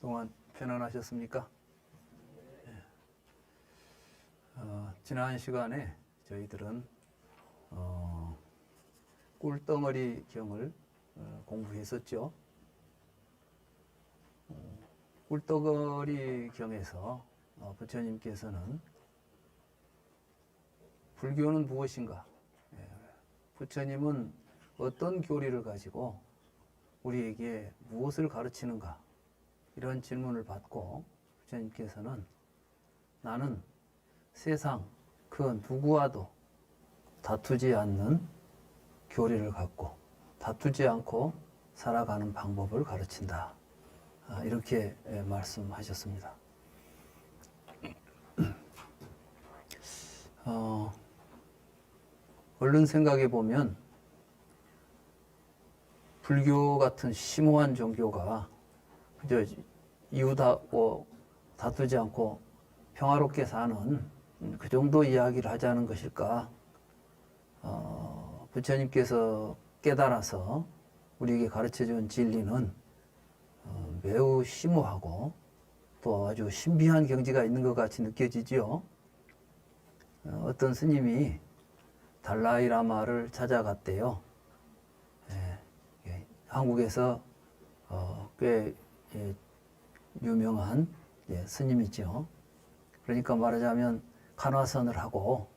동안 편안하셨습니까? 지난 시간에 저희들은 꿀덩어리 경을 공부했었죠. 꿀덩어리 경에서 부처님께서는 불교는 무엇인가? 부처님은 어떤 교리를 가지고 우리에게 무엇을 가르치는가? 이런 질문을 받고 부처님께서는 나는 세상 그 누구와도 다투지 않는 교리를 갖고 다투지 않고 살아가는 방법을 가르친다. 이렇게 말씀하셨습니다. 얼른 생각해 보면 불교 같은 심오한 종교가 그저 이웃하고 다투지 않고 평화롭게 사는 그 정도 이야기를 하자는 것일까? 부처님께서 깨달아서 우리에게 가르쳐준 진리는 매우 심오하고 또 아주 신비한 경지가 있는 것 같이 느껴지지요. 어떤 스님이 달라이 라마를 찾아갔대요. 한국에서 꽤 유명한 스님이죠. 그러니까 말하자면 간화선을 하고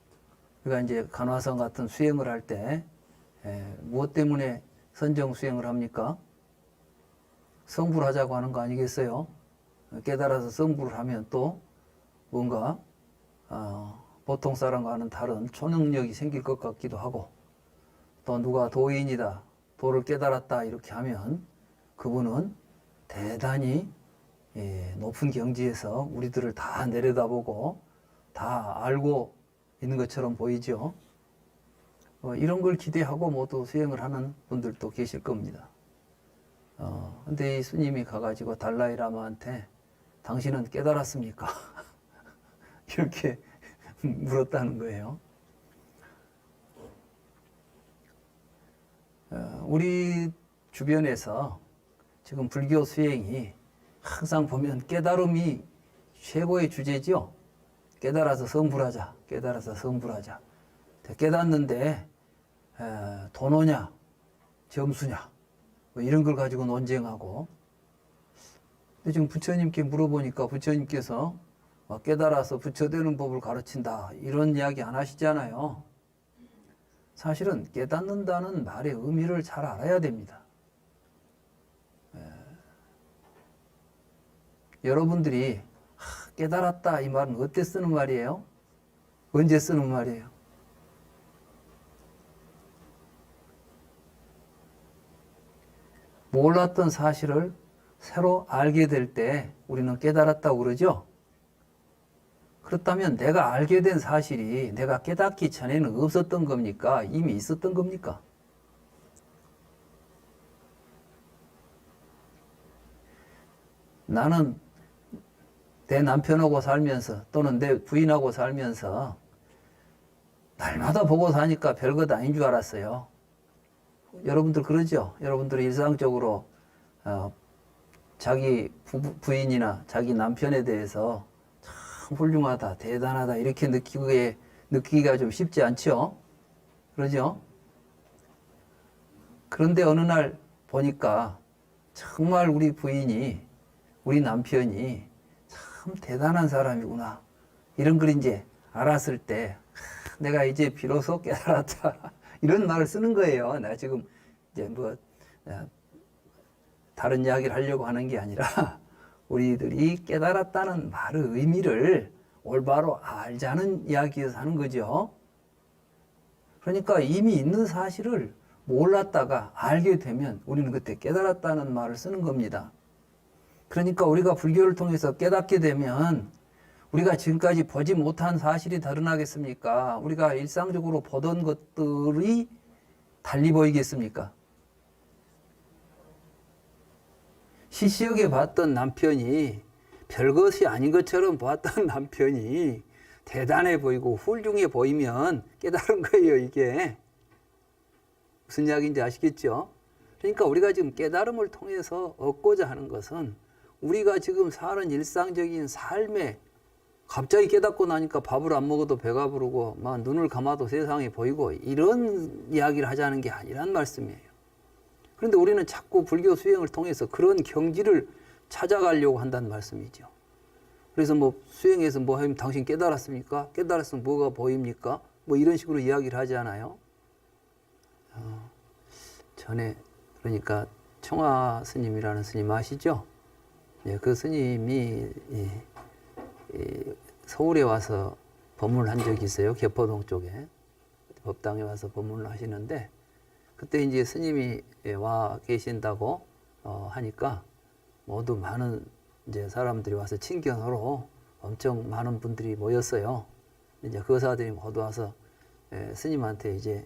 우리가 이제 간화선 같은 수행을 할 때 무엇 때문에 선정 수행을 합니까? 성불 하자고 하는 거 아니겠어요? 깨달아서 성불을 하면 또 뭔가 보통 사람과는 다른 초능력이 생길 것 같기도 하고 또 누가 도인이다, 도를 깨달았다 이렇게 하면 그분은 대단히 높은 경지에서 우리들을 다 내려다보고 다 알고 있는 것처럼 보이죠. 이런 걸 기대하고 모두 수행을 하는 분들도 계실 겁니다. 근데 이 스님이 가가지고 달라이 라마한테 당신은 깨달았습니까? 이렇게 물었다는 거예요. 우리 주변에서 지금 불교 수행이 항상 보면 깨달음이 최고의 주제죠. 깨달아서 성불하자, 깨달아서 성불하자. 깨닫는데 돈오냐, 점수냐, 뭐 이런 걸 가지고 논쟁하고. 근데 지금 부처님께 물어보니까 부처님께서 깨달아서 부처되는 법을 가르친다 이런 이야기 안 하시잖아요. 사실은 깨닫는다는 말의 의미를 잘 알아야 됩니다. 여러분들이 깨달았다 이 말은 어때 쓰는 말이에요? 언제 쓰는 말이에요? 몰랐던 사실을 새로 알게 될 때 우리는 깨달았다고 그러죠? 그렇다면 내가 알게 된 사실이 내가 깨닫기 전에는 없었던 겁니까? 이미 있었던 겁니까? 나는 내 남편하고 살면서 또는 내 부인하고 살면서 날마다 보고 사니까 별것 아닌 줄 알았어요. 여러분들 그러죠? 여러분들 일상적으로 자기 부인이나 자기 남편에 대해서 참 훌륭하다, 대단하다 이렇게 느끼기가 좀 쉽지 않죠? 그러죠? 그런데 어느 날 보니까 정말 우리 부인이, 우리 남편이 참 대단한 사람이구나. 이런 걸 이제 알았을 때 내가 이제 비로소 깨달았다. 이런 말을 쓰는 거예요. 내가 지금 이제 다른 이야기를 하려고 하는 게 아니라 우리들이 깨달았다는 말의 의미를 올바로 알자는 이야기에서 하는 거죠. 그러니까 이미 있는 사실을 몰랐다가 알게 되면 우리는 그때 깨달았다는 말을 쓰는 겁니다. 그러니까 우리가 불교를 통해서 깨닫게 되면 우리가 지금까지 보지 못한 사실이 드러나겠습니까? 우리가 일상적으로 보던 것들이 달리 보이겠습니까? 시시하게 봤던 남편이 별것이 아닌 것처럼 보았던 남편이 대단해 보이고 훌륭해 보이면 깨달은 거예요, 이게. 무슨 이야기인지 아시겠죠? 그러니까 우리가 지금 깨달음을 통해서 얻고자 하는 것은 우리가 지금 사는 일상적인 삶에 갑자기 깨닫고 나니까 밥을 안 먹어도 배가 부르고 막 눈을 감아도 세상이 보이고 이런 이야기를 하자는 게 아니란 말씀이에요. 그런데 우리는 자꾸 불교 수행을 통해서 그런 경지를 찾아가려고 한다는 말씀이죠. 그래서 뭐 수행해서 뭐 하면 당신 깨달았습니까? 깨달았으면 뭐가 보입니까? 뭐 이런 식으로 이야기를 하잖아요. 전에 그러니까 청화 스님이라는 스님 아시죠? 예, 그 스님이 서울에 와서 법문을 한 적이 있어요. 개포동 쪽에 법당에 와서 법문을 하시는데 그때 이제 스님이 와 계신다고 하니까 모두 많은 이제 사람들이 와서 친견으로 엄청 많은 분들이 모였어요. 이제 그 의사들이 모두 와서 스님한테 이제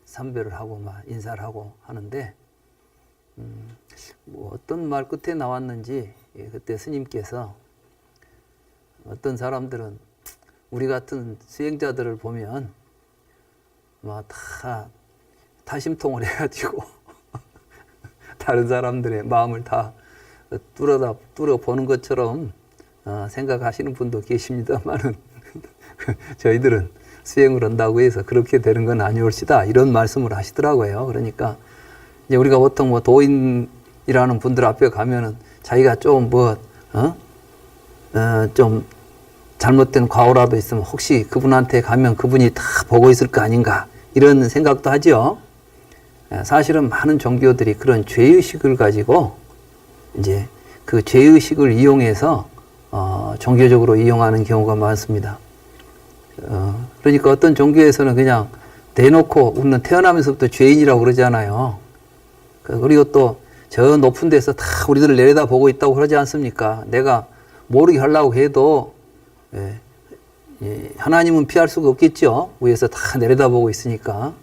삼배를 하고 막 인사를 하고 하는데 뭐 어떤 말 끝에 나왔는지 그때 스님께서 어떤 사람들은 우리 같은 수행자들을 보면 막 다 심통을 해가지고 다른 사람들의 마음을 다 뚫어보는 것처럼 생각하시는 분도 계십니다만은 저희들은 수행을 한다고 해서 그렇게 되는 건 아니올시다 이런 말씀을 하시더라고요. 그러니까 이제 우리가 보통 뭐 도인이라는 분들 앞에 가면은 자기가 좀 좀 잘못된 과오라도 있으면 혹시 그분한테 가면 그분이 다 보고 있을 거 아닌가 이런 생각도 하죠. 사실은 많은 종교들이 그런 죄의식을 가지고 이제 그 죄의식을 이용해서 종교적으로 이용하는 경우가 많습니다. 그러니까 어떤 종교에서는 그냥 대놓고 우리는 태어나면서부터 죄인이라고 그러잖아요. 그리고 또 저 높은 데서 다 우리들을 내려다보고 있다고 그러지 않습니까? 내가 모르게 하려고 해도 하나님은 피할 수가 없겠죠. 위에서 다 내려다보고 있으니까.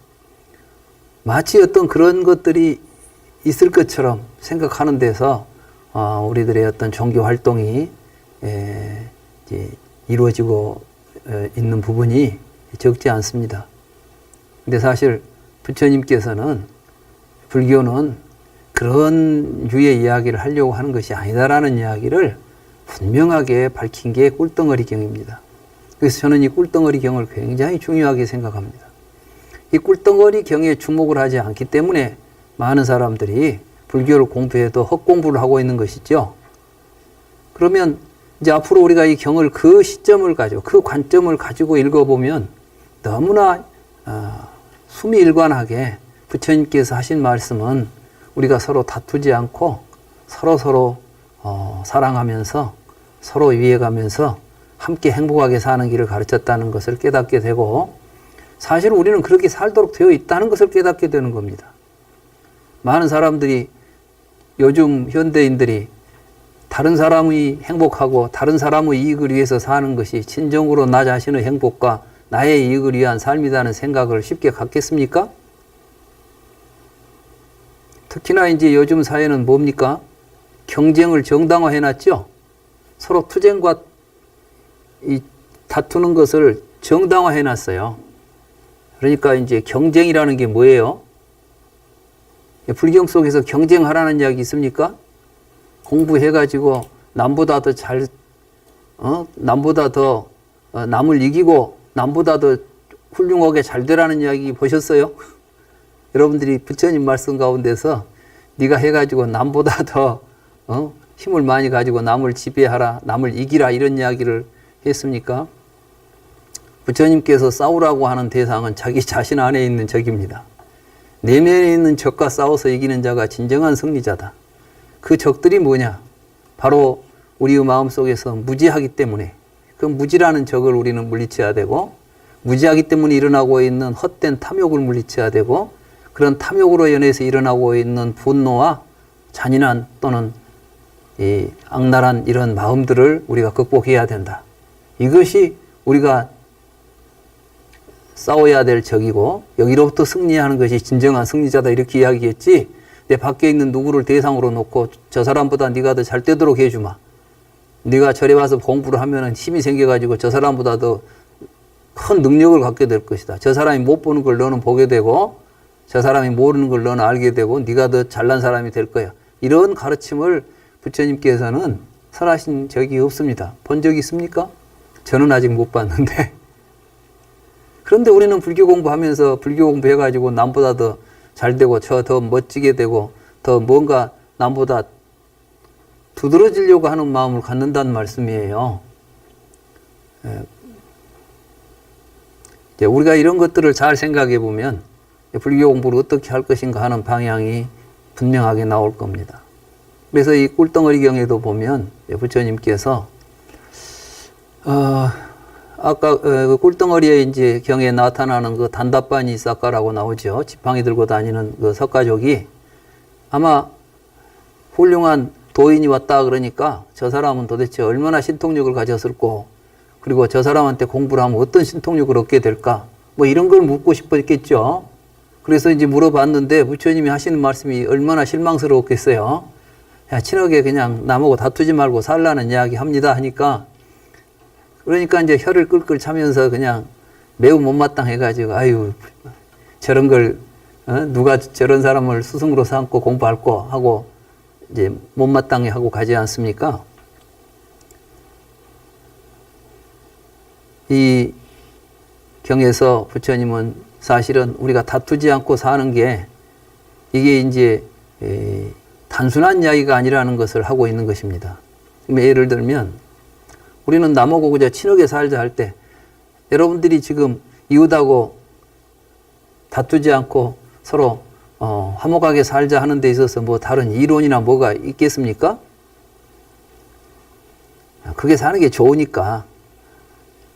마치 어떤 그런 것들이 있을 것처럼 생각하는 데서 우리들의 어떤 종교 활동이 이제 이루어지고 있는 부분이 적지 않습니다. 근데 사실 부처님께서는 불교는 그런 유의 이야기를 하려고 하는 것이 아니다라는 이야기를 분명하게 밝힌 게 꿀덩어리경입니다. 그래서 저는 이 꿀덩어리경을 굉장히 중요하게 생각합니다. 이 꿀덩어리경에 주목을 하지 않기 때문에 많은 사람들이 불교를 공부해도 헛공부를 하고 있는 것이죠. 그러면 이제 앞으로 우리가 이 경을 그 시점을 가지고 그 관점을 가지고 읽어보면 너무나 수미일관하게 부처님께서 하신 말씀은 우리가 서로 다투지 않고 서로 사랑하면서 서로 이해가면서 함께 행복하게 사는 길을 가르쳤다는 것을 깨닫게 되고 사실 우리는 그렇게 살도록 되어 있다는 것을 깨닫게 되는 겁니다. 많은 사람들이 요즘 현대인들이 다른 사람이 행복하고 다른 사람의 이익을 위해서 사는 것이 진정으로 나 자신의 행복과 나의 이익을 위한 삶이라는 생각을 쉽게 갖겠습니까? 특히나 이제 요즘 사회는 뭡니까? 경쟁을 정당화해놨죠? 서로 투쟁과 이 다투는 것을 정당화해놨어요. 그러니까 이제 경쟁이라는 게 뭐예요? 불경 속에서 경쟁하라는 이야기 있습니까? 공부해가지고 남보다 더 남보다 더 남을 이기고 남보다 더 훌륭하게 잘 되라는 이야기 보셨어요? 여러분들이 부처님 말씀 가운데서 네가 해가지고 남보다 더 힘을 많이 가지고 남을 지배하라, 남을 이기라 이런 이야기를 했습니까? 부처님께서 싸우라고 하는 대상은 자기 자신 안에 있는 적입니다. 내면에 있는 적과 싸워서 이기는 자가 진정한 승리자다. 그 적들이 뭐냐? 바로 우리의 마음속에서 무지하기 때문에 그 무지라는 적을 우리는 물리쳐야 되고 무지하기 때문에 일어나고 있는 헛된 탐욕을 물리쳐야 되고 그런 탐욕으로 인해서 일어나고 있는 분노와 잔인한 또는 이 악랄한 이런 마음들을 우리가 극복해야 된다. 이것이 우리가 싸워야 될 적이고 여기로부터 승리하는 것이 진정한 승리자다 이렇게 이야기했지 내 밖에 있는 누구를 대상으로 놓고 저 사람보다 네가 더 잘 되도록 해주마. 네가 절에 와서 공부를 하면 힘이 생겨가지고 저 사람보다 더 큰 능력을 갖게 될 것이다. 저 사람이 못 보는 걸 너는 보게 되고 저 사람이 모르는 걸 너는 알게 되고 네가 더 잘난 사람이 될 거야. 이런 가르침을 부처님께서는 설하신 적이 없습니다. 본 적이 있습니까? 저는 아직 못 봤는데. 그런데 우리는 불교 공부하면서 불교 공부해가지고 남보다 더 잘 되고 저 더 멋지게 되고 더 뭔가 남보다 두드러지려고 하는 마음을 갖는다는 말씀이에요. 우리가 이런 것들을 잘 생각해 보면 불교 공부를 어떻게 할 것인가 하는 방향이 분명하게 나올 겁니다. 그래서 이 꿀덩어리경에도 보면 부처님께서 아까 그 꿀덩어리에 이제 경에 나타나는 그 단답반이 싹가라고 나오죠. 지팡이 들고 다니는 그 석가족이 아마 훌륭한 도인이 왔다 그러니까 저 사람은 도대체 얼마나 신통력을 가졌을고, 그리고 저 사람한테 공부를 하면 어떤 신통력을 얻게 될까, 뭐 이런 걸 묻고 싶었겠죠. 그래서 이제 물어봤는데 부처님이 하시는 말씀이 얼마나 실망스러웠겠어요. 야, 친하게 그냥 나보고 다투지 말고 살라는 이야기 합니다 하니까, 그러니까 이제 혀를 끌끌 차면서 그냥 매우 못마땅해가지고, 아유, 저런 걸, 누가 저런 사람을 스승으로 삼고 공부할 거 하고, 이제 못마땅해 하고 가지 않습니까? 이 경에서 부처님은 사실은 우리가 다투지 않고 사는 게 이게 이제 단순한 이야기가 아니라는 것을 하고 있는 것입니다. 예를 들면 우리는 남하고 그저 친하게 살자 할 때 여러분들이 지금 이웃하고 다투지 않고 서로 화목하게 살자 하는 데 있어서 뭐 다른 이론이나 뭐가 있겠습니까? 그게 사는 게 좋으니까.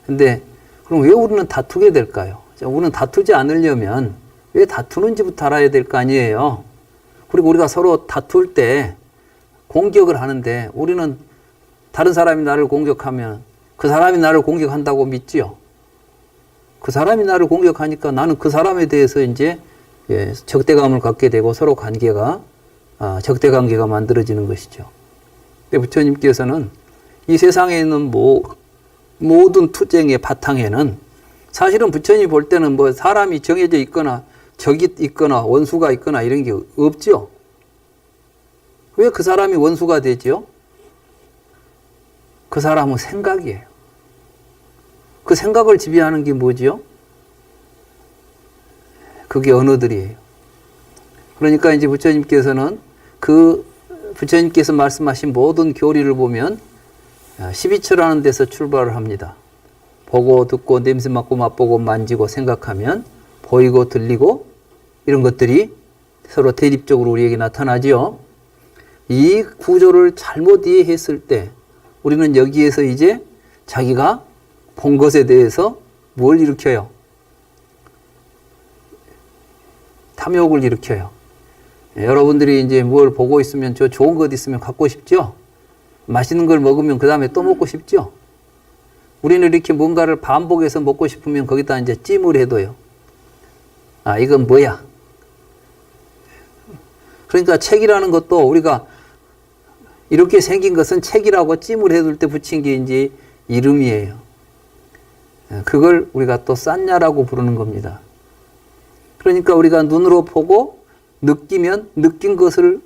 근데 그럼 왜 우리는 다투게 될까요? 우리는 다투지 않으려면 왜 다투는지부터 알아야 될 거 아니에요. 그리고 우리가 서로 다툴 때 공격을 하는데 우리는 다른 사람이 나를 공격하면 그 사람이 나를 공격한다고 믿지요. 그 사람이 나를 공격하니까 나는 그 사람에 대해서 이제 적대감을 갖게 되고 서로 관계가 적대관계가 만들어지는 것이죠. 근데 부처님께서는 이 세상에 있는 모든 투쟁의 바탕에는 사실은 부처님이 볼 때는 뭐 사람이 정해져 있거나 적이 있거나 원수가 있거나 이런 게 없죠. 왜 그 사람이 원수가 되죠? 그 사람은 생각이에요. 그 생각을 지배하는 게 뭐지요? 그게 언어들이에요. 그러니까 이제 부처님께서는 부처님께서 말씀하신 모든 교리를 보면 12처라는 데서 출발을 합니다. 보고 듣고 냄새 맡고 맛보고 만지고 생각하면 보이고 들리고 이런 것들이 서로 대립적으로 우리에게 나타나죠. 이 구조를 잘못 이해했을 때 우리는 여기에서 이제 자기가 본 것에 대해서 뭘 일으켜요? 탐욕을 일으켜요. 여러분들이 이제 뭘 보고 있으면 저 좋은 것 있으면 갖고 싶죠? 맛있는 걸 먹으면 그 다음에 또 먹고 싶죠? 우리는 이렇게 뭔가를 반복해서 먹고 싶으면 거기다 이제 찜을 해둬요. 아, 이건 뭐야? 그러니까 책이라는 것도 우리가 이렇게 생긴 것은 책이라고 찜을 해둘 때 붙인 게 이제 이름이에요. 그걸 우리가 또 싼냐라고 부르는 겁니다. 그러니까 우리가 눈으로 보고 느끼면 느낀 것을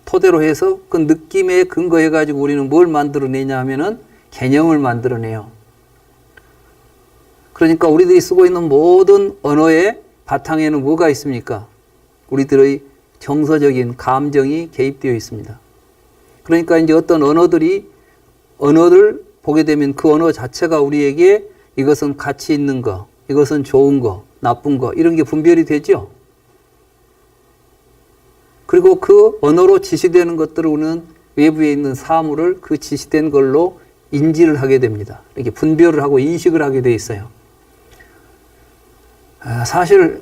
토대로 해서 그 느낌에 근거해가지고 우리는 뭘 만들어내냐 하면은 개념을 만들어내요. 그러니까 우리들이 쓰고 있는 모든 언어의 바탕에는 뭐가 있습니까? 우리들의 정서적인 감정이 개입되어 있습니다. 그러니까 이제 어떤 언어를 보게 되면 그 언어 자체가 우리에게 이것은 가치 있는 거, 이것은 좋은 거, 나쁜 거 이런 게 분별이 되죠. 그리고 그 언어로 지시되는 것들을 우리는 외부에 있는 사물을 그 지시된 걸로 인지를 하게 됩니다. 이렇게 분별을 하고 인식을 하게 돼 있어요. 사실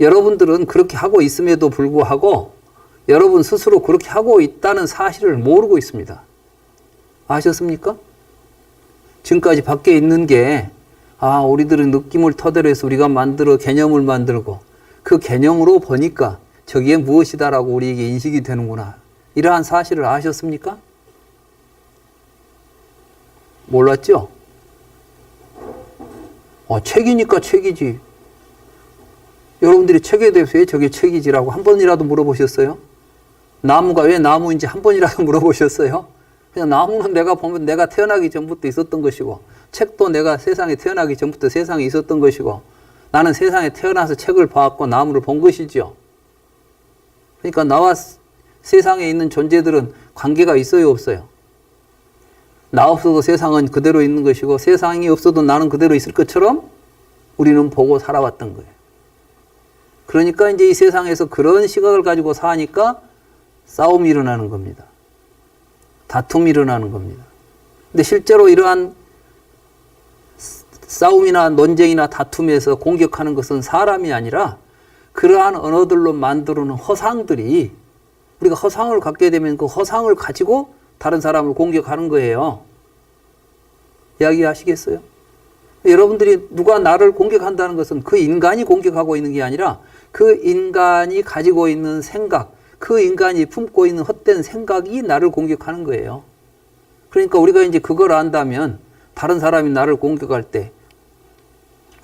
여러분들은 그렇게 하고 있음에도 불구하고 여러분 스스로 그렇게 하고 있다는 사실을 모르고 있습니다. 아셨습니까? 지금까지 밖에 있는 게 우리들은 느낌을 토대로 해서 우리가 개념을 만들고 그 개념으로 보니까 저기에 무엇이다라고 우리에게 인식이 되는구나. 이러한 사실을 아셨습니까? 몰랐죠? 책이니까 책이지. 여러분들이 책에 대해서 왜 저게 책이지라고 한 번이라도 물어보셨어요? 나무가 왜 나무인지 한 번이라도 물어보셨어요? 그냥 나무는 내가 보면 내가 태어나기 전부터 있었던 것이고, 책도 내가 세상에 태어나기 전부터 세상에 있었던 것이고, 나는 세상에 태어나서 책을 봐왔고 나무를 본 것이죠. 그러니까 나와 세상에 있는 존재들은 관계가 있어요, 없어요? 나 없어도 세상은 그대로 있는 것이고, 세상이 없어도 나는 그대로 있을 것처럼 우리는 보고 살아왔던 거예요. 그러니까 이제 이 세상에서 그런 시각을 가지고 사니까 싸움이 일어나는 겁니다. 다툼이 일어나는 겁니다. 근데 실제로 이러한 싸움이나 논쟁이나 다툼에서 공격하는 것은 사람이 아니라 그러한 언어들로 만들어 놓은 허상들이, 우리가 허상을 갖게 되면 그 허상을 가지고 다른 사람을 공격하는 거예요. 이야기하시겠어요? 여러분들이 누가 나를 공격한다는 것은 그 인간이 공격하고 있는 게 아니라 그 인간이 가지고 있는 생각, 그 인간이 품고 있는 헛된 생각이 나를 공격하는 거예요. 그러니까 우리가 이제 그걸 안다면 다른 사람이 나를 공격할 때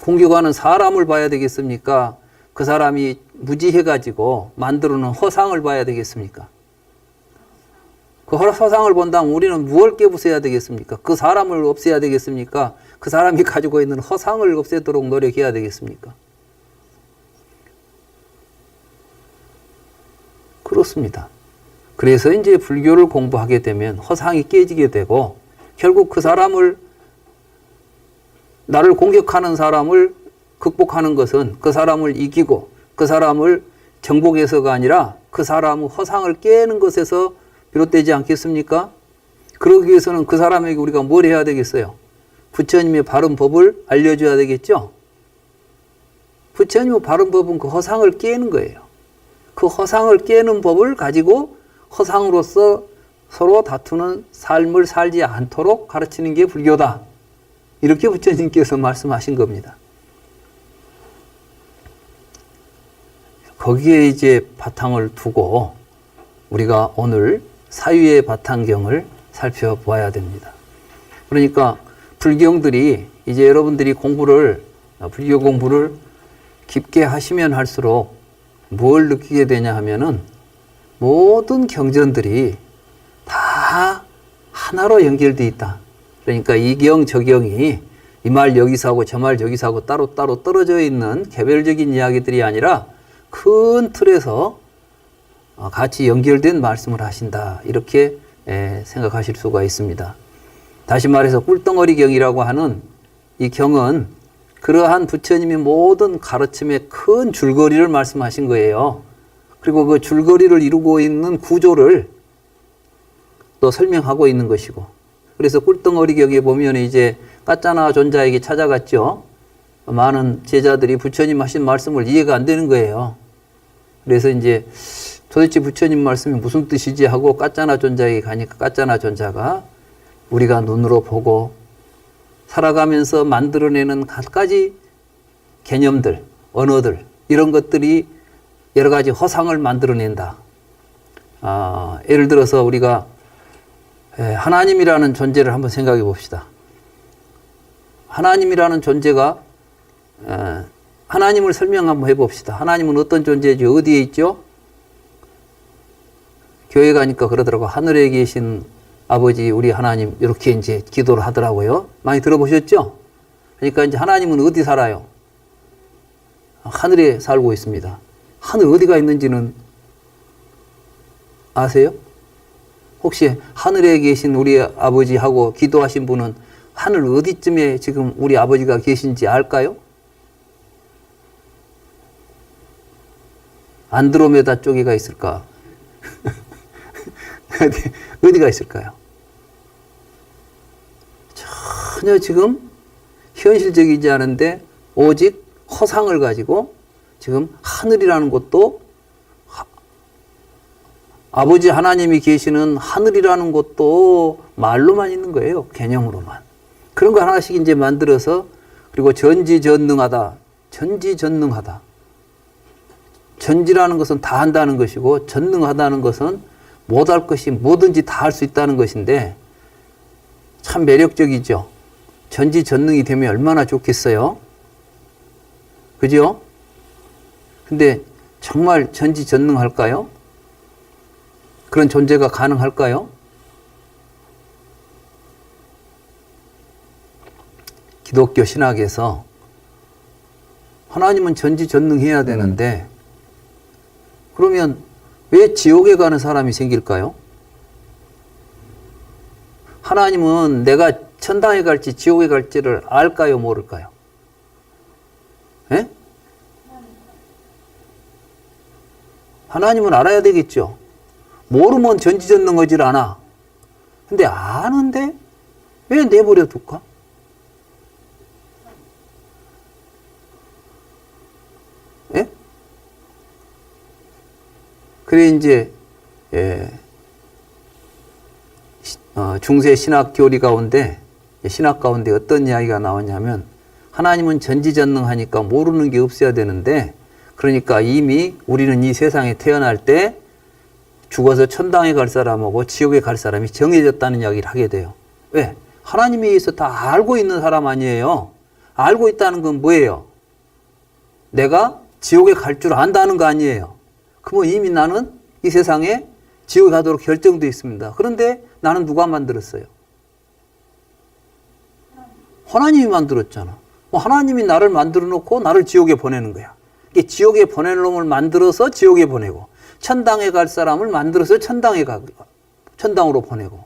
공격하는 사람을 봐야 되겠습니까? 그 사람이 무지해가지고 만들어놓은 허상을 봐야 되겠습니까? 그 허상을 본다면 우리는 무엇을 깨부숴야 되겠습니까? 그 사람을 없애야 되겠습니까? 그 사람이 가지고 있는 허상을 없애도록 노력해야 되겠습니까? 그렇습니다. 그래서 이제 불교를 공부하게 되면 허상이 깨지게 되고, 결국 그 사람을, 나를 공격하는 사람을 극복하는 것은 그 사람을 이기고 그 사람을 정복해서가 아니라 그 사람의 허상을 깨는 것에서 비롯되지 않겠습니까? 그러기 위해서는 그 사람에게 우리가 뭘 해야 되겠어요? 부처님의 바른 법을 알려줘야 되겠죠? 부처님의 바른 법은 그 허상을 깨는 거예요. 그 허상을 깨는 법을 가지고 허상으로서 서로 다투는 삶을 살지 않도록 가르치는 게 불교다. 이렇게 부처님께서 말씀하신 겁니다. 거기에 이제 바탕을 두고 우리가 오늘 사유의 바탕경을 살펴보아야 됩니다. 그러니까 불경들이 이제 여러분들이 불교 공부를 깊게 하시면 할수록 뭘 느끼게 되냐 하면은 모든 경전들이 다 하나로 연결되어 있다. 그러니까 이 경, 저 경이 이 말 여기서 하고 저 말 여기서 하고 따로따로 떨어져 있는 개별적인 이야기들이 아니라 큰 틀에서 같이 연결된 말씀을 하신다. 이렇게 생각하실 수가 있습니다. 다시 말해서 꿀덩어리 경이라고 하는 이 경은 그러한 부처님의 모든 가르침의 큰 줄거리를 말씀하신 거예요. 그리고 그 줄거리를 이루고 있는 구조를 또 설명하고 있는 것이고, 그래서 꿀덩어리 경에 보면 이제 까짜나 존자에게 찾아갔죠. 많은 제자들이 부처님 하신 말씀을 이해가 안 되는 거예요. 그래서 이제 도대체 부처님 말씀이 무슨 뜻이지 하고 까짜나 존자에게 가니까 까짜나 존자가 우리가 눈으로 보고 살아가면서 만들어내는 갖가지 개념들, 언어들, 이런 것들이 여러 가지 허상을 만들어낸다. 예를 들어서 우리가 하나님이라는 존재를 한번 생각해 봅시다. 하나님이라는 존재가, 하나님을 설명 한번 해봅시다. 하나님은 어떤 존재죠? 어디에 있죠? 교회 가니까 그러더라고. 하늘에 계신 아버지, 우리 하나님, 이렇게 이제 기도를 하더라고요. 많이 들어보셨죠? 그러니까 이제 하나님은 어디 살아요? 하늘에 살고 있습니다. 하늘 어디가 있는지는 아세요? 혹시 하늘에 계신 우리 아버지하고 기도하신 분은 하늘 어디쯤에 지금 우리 아버지가 계신지 알까요? 안드로메다 쪽에가 있을까? 어디가 있을까요? 전혀 지금 현실적이지 않은데 오직 허상을 가지고 지금 하늘이라는 것도, 아버지 하나님이 계시는 하늘이라는 것도 말로만 있는 거예요. 개념으로만. 그런 거 하나씩 이제 만들어서, 그리고 전지전능하다. 전지전능하다. 전지라는 것은 다 한다는 것이고, 전능하다는 것은 못할 것이 뭐든지 다 할 수 있다는 것인데, 참 매력적이죠. 전지전능이 되면 얼마나 좋겠어요? 그죠? 근데 정말 전지전능할까요? 그런 존재가 가능할까요? 기독교 신학에서 하나님은 전지전능해야 되는데 그러면 왜 지옥에 가는 사람이 생길까요? 하나님은 내가 천당에 갈지 지옥에 갈지를 알까요? 모를까요? 예? 하나님은 알아야 되겠죠. 모르면 전지전능하질 않아. 근데 아는데 왜 내버려 둘까? 예? 그래 이제 중세 신학 교리 가운데 신학 가운데 어떤 이야기가 나오냐면 하나님은 전지전능하니까 모르는 게 없어야 되는데 그러니까 이미 우리는 이 세상에 태어날 때 죽어서 천당에 갈 사람하고 지옥에 갈 사람이 정해졌다는 이야기를 하게 돼요. 왜? 하나님에 의해서 다 알고 있는 사람 아니에요. 알고 있다는 건 뭐예요? 내가 지옥에 갈 줄 안다는 거 아니에요. 그러면 이미 나는 이 세상에 지옥에 가도록 결정되어 있습니다. 그런데 나는 누가 만들었어요? 하나님이 만들었잖아. 하나님이 나를 만들어 놓고 나를 지옥에 보내는 거야. 이게 지옥에 보낼 놈을 만들어서 지옥에 보내고 천당에 갈 사람을 만들어서 천당으로 보내고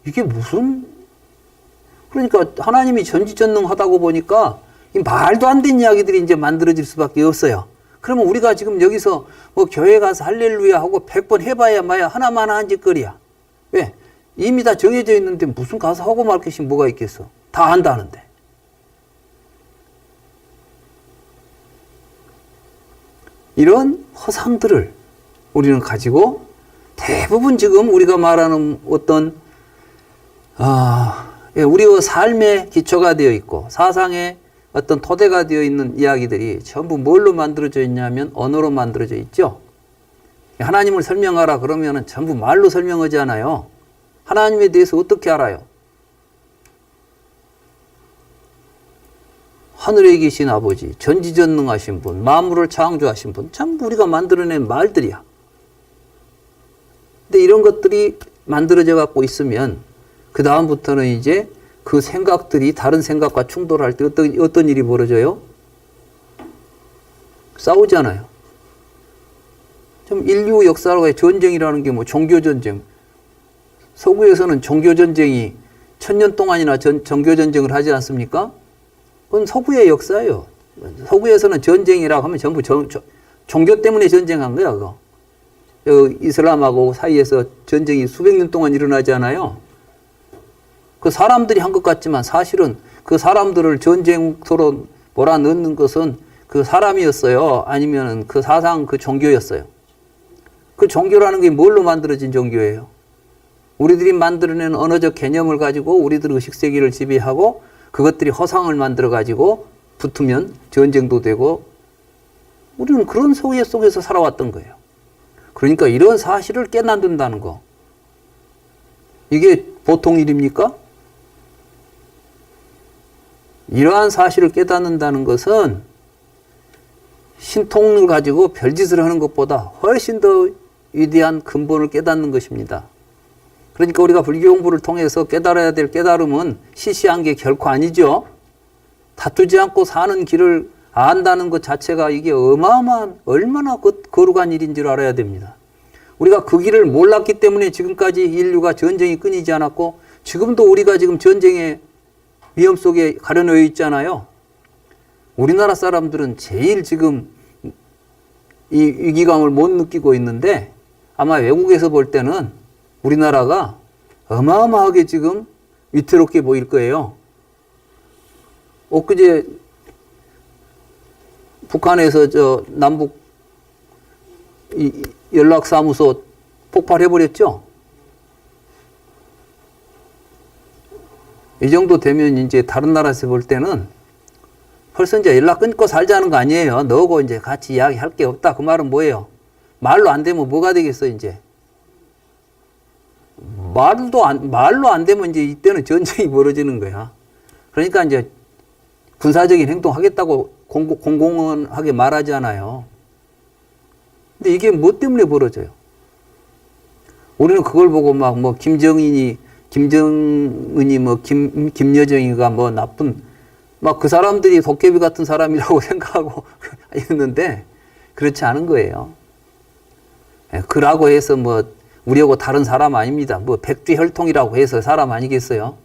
이게 무슨 그러니까 하나님이 전지전능하다고 보니까 이 말도 안 되는 이야기들이 이제 만들어질 수밖에 없어요. 그러면 우리가 지금 여기서 뭐 교회 가서 할렐루야 하고 100번 해봐야 마야 하나만 한 짓거리야. 왜? 이미 다 정해져 있는데 무슨 가서 하고 말 것이 뭐가 있겠어. 다 한다는데. 이런 허상들을 우리는 가지고 대부분 지금 우리가 말하는 어떤 우리의 삶의 기초가 되어 있고 사상의 어떤 토대가 되어 있는 이야기들이 전부 뭘로 만들어져 있냐면 언어로 만들어져 있죠. 하나님을 설명하라 그러면은 전부 말로 설명하지 않아요. 하나님에 대해서 어떻게 알아요? 하늘에 계신 아버지, 전지전능하신 분, 만물을 창조하신 분, 전부 우리가 만들어낸 말들이야. 근데 이런 것들이 만들어져 갖고 있으면 그 다음부터는 이제 그 생각들이 다른 생각과 충돌할 때 어떤 일이 벌어져요? 싸우잖아요. 좀 인류 역사의 전쟁이라는 게 뭐 종교전쟁. 서구에서는 종교전쟁이 1000년 동안이나 종교전쟁을 하지 않습니까? 그건 서구의 역사예요. 서구에서는 전쟁이라고 하면 전부 종교 때문에 전쟁한 거야, 그거. 이슬람하고 사이에서 전쟁이 수백 년 동안 일어나지 않아요? 그 사람들이 한 것 같지만 사실은 그 사람들을 전쟁터로 몰아넣는 것은 그 사람이었어요. 아니면 그 사상, 그 종교였어요. 그 종교라는 게 뭘로 만들어진 종교예요? 우리들이 만들어낸 언어적 개념을 가지고 우리들 의식세계를 지배하고 그것들이 허상을 만들어 가지고 붙으면 전쟁도 되고 우리는 그런 소외 속에서 살아왔던 거예요. 그러니까 이런 사실을 깨닫는다는 거. 이게 보통 일입니까? 이러한 사실을 깨닫는다는 것은 신통을 가지고 별짓을 하는 것보다 훨씬 더 위대한 근본을 깨닫는 것입니다. 그러니까 우리가 불교 공부를 통해서 깨달아야 될 깨달음은 시시한 게 결코 아니죠. 다투지 않고 사는 길을 안다는 것 자체가 이게 어마어마한 얼마나 거룩한 일인 줄 알아야 됩니다. 우리가 그 길을 몰랐기 때문에 지금까지 인류가 전쟁이 끊이지 않았고 지금도 우리가 지금 전쟁의 위험 속에 가려놓여 있잖아요. 우리나라 사람들은 제일 지금 이 위기감을 못 느끼고 있는데 아마 외국에서 볼 때는 우리나라가 어마어마하게 지금 위태롭게 보일 거예요. 엊그제 북한에서 저 남북 연락사무소 폭발해버렸죠? 이 정도 되면 이제 다른 나라에서 볼 때는 벌써 이제 연락 끊고 살자는 거 아니에요. 너하고 이제 같이 이야기할 게 없다. 그 말은 뭐예요? 말로 안 되면 뭐가 되겠어, 이제? 말로 안 되면 이제 이때는 전쟁이 벌어지는 거야. 그러니까 이제 군사적인 행동 하겠다고 공공하게 말하지 않아요. 근데 이게 뭐 때문에 벌어져요? 우리는 그걸 보고 막 뭐 김정은이 뭐 김여정이가 뭐 나쁜 막 그 사람들이 도깨비 같은 사람이라고 생각하고 있는데 그렇지 않은 거예요. 그라고 해서 뭐 우리하고 다른 사람 아닙니다. 뭐 백두혈통이라고 해서 사람 아니겠어요?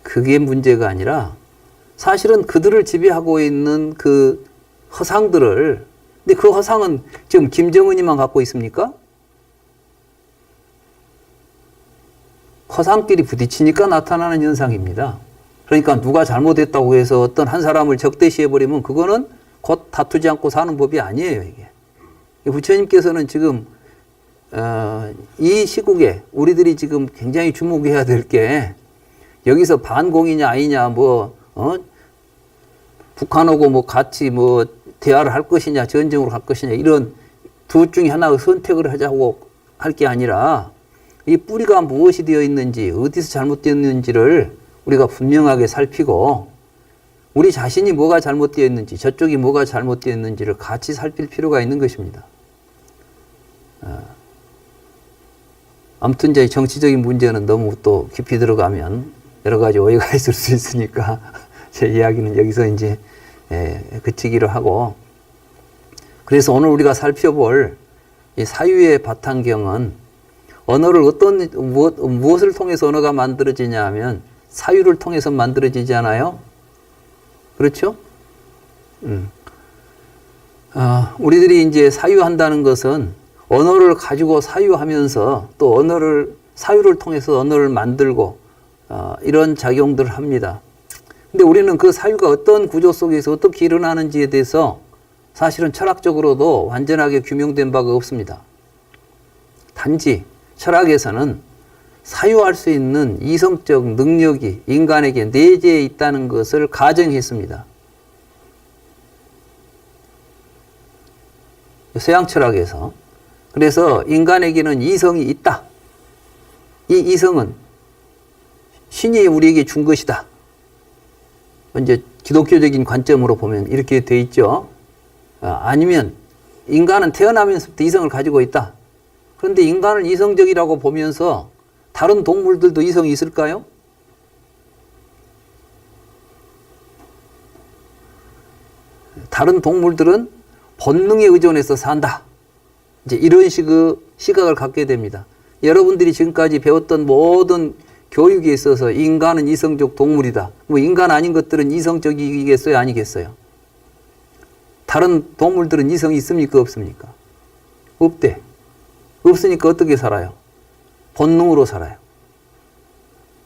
그게 문제가 아니라 사실은 그들을 지배하고 있는 그 허상들을, 근데 그 허상은 지금 김정은이만 갖고 있습니까? 허상끼리 부딪히니까 나타나는 현상입니다. 그러니까 누가 잘못했다고 해서 어떤 한 사람을 적대시해버리면 그거는 곧 다투지 않고 사는 법이 아니에요, 이게. 부처님께서는 지금, 이 시국에 우리들이 지금 굉장히 주목해야 될 게 여기서 반공이냐 아니냐 북한하고 뭐 같이 뭐 대화를 할 것이냐 전쟁으로 갈 것이냐 이런 둘 중에 하나의 선택을 하자고 할 게 아니라 이 뿌리가 무엇이 되어 있는지 어디서 잘못되었는지를 우리가 분명하게 살피고 우리 자신이 뭐가 잘못되어 있는지 저쪽이 뭐가 잘못되어 있는지를 같이 살필 필요가 있는 것입니다. 아무튼 이제 정치적인 문제는 너무 또 깊이 들어가면 여러 가지 오해가 있을 수 있으니까 제 이야기는 여기서 이제 그치기로 하고, 그래서 오늘 우리가 살펴볼 이 사유의 바탕경은 언어를 무엇을 통해서 언어가 만들어지냐 하면 사유를 통해서 만들어지지 않아요? 그렇죠? 우리들이 이제 사유한다는 것은 언어를 가지고 사유하면서 또 사유를 통해서 언어를 만들고 이런 작용들을 합니다. 근데 우리는 그 사유가 어떤 구조 속에서 어떻게 일어나는지에 대해서 사실은 철학적으로도 완전하게 규명된 바가 없습니다. 단지 철학에서는 사유할 수 있는 이성적 능력이 인간에게 내재해 있다는 것을 가정했습니다. 서양 철학에서. 그래서 인간에게는 이성이 있다. 이 이성은 신이 우리에게 준 것이다. 이제 기독교적인 관점으로 보면 이렇게 돼 있죠. 아니면 인간은 태어나면서부터 이성을 가지고 있다. 그런데 인간을 이성적이라고 보면서 다른 동물들도 이성이 있을까요? 다른 동물들은 본능에 의존해서 산다. 이제 이런 식의 시각을 갖게 됩니다. 여러분들이 지금까지 배웠던 모든 교육에 있어서 인간은 이성적 동물이다. 뭐 인간 아닌 것들은 이성적이겠어요? 아니겠어요? 다른 동물들은 이성이 있습니까? 없습니까? 없대. 없으니까 어떻게 살아요? 본능으로 살아요.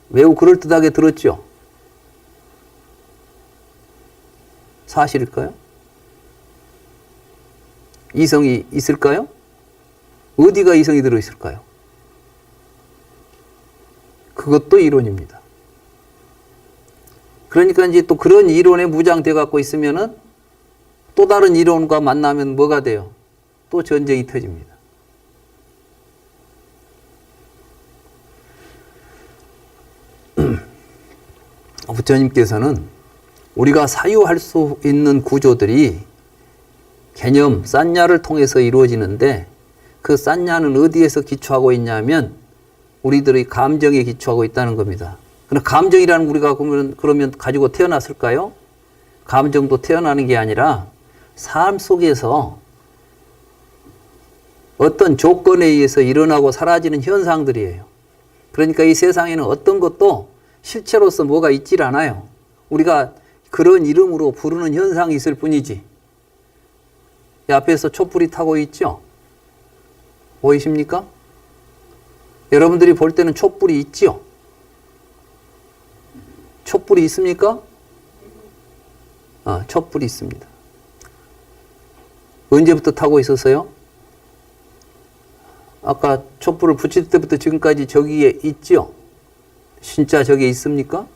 매우 그럴듯하게 들었죠? 사실일까요? 이성이 있을까요? 어디가 이성이 들어있을까요? 그것도 이론입니다. 그러니까 이제 또 그런 이론에 무장돼 갖고 있으면은 또 다른 이론과 만나면 뭐가 돼요? 또 전쟁이 터집니다. 부처님께서는 우리가 사유할 수 있는 구조들이 개념, 싼야를 통해서 이루어지는데 그 싼야는 어디에서 기초하고 있냐면 우리들의 감정에 기초하고 있다는 겁니다. 그럼 감정이라는 우리가 그러면 가지고 태어났을까요? 감정도 태어나는 게 아니라 삶 속에서 어떤 조건에 의해서 일어나고 사라지는 현상들이에요. 그러니까 이 세상에는 어떤 것도 실체로서 뭐가 있질 않아요. 우리가 그런 이름으로 부르는 현상이 있을 뿐이지. 이 앞에서 촛불이 타고 있죠? 보이십니까? 여러분들이 볼 때는 촛불이 있죠? 촛불이 있습니까? 촛불이 있습니다. 언제부터 타고 있었어요? 아까 촛불을 붙일 때부터 지금까지 저기에 있죠? 진짜 저기에 있습니까?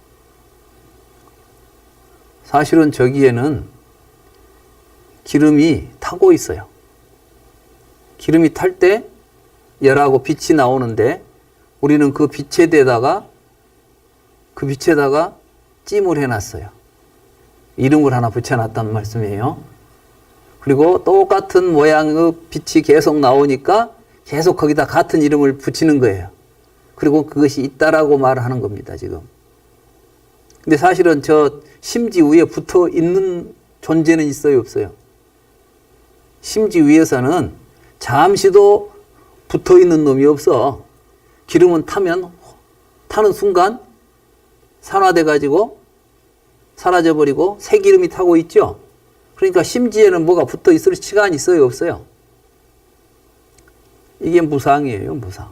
사실은 저기에는 기름이 타고 있어요. 기름이 탈 때 열하고 빛이 나오는데 우리는 그 빛에다가 찜을 해놨어요. 이름을 하나 붙여놨단 말씀이에요. 그리고 똑같은 모양의 빛이 계속 나오니까 계속 거기다 같은 이름을 붙이는 거예요. 그리고 그것이 있다라고 말하는 겁니다, 지금. 근데 사실은 저 심지 위에 붙어 있는 존재는 있어요, 없어요? 심지 위에서는 잠시도 붙어 있는 놈이 없어. 기름은 타는 순간 산화돼 가지고 사라져 버리고 새 기름이 타고 있죠. 그러니까 심지에는 뭐가 붙어 있을 시간이 있어요, 없어요? 이게 무상이에요, 무상.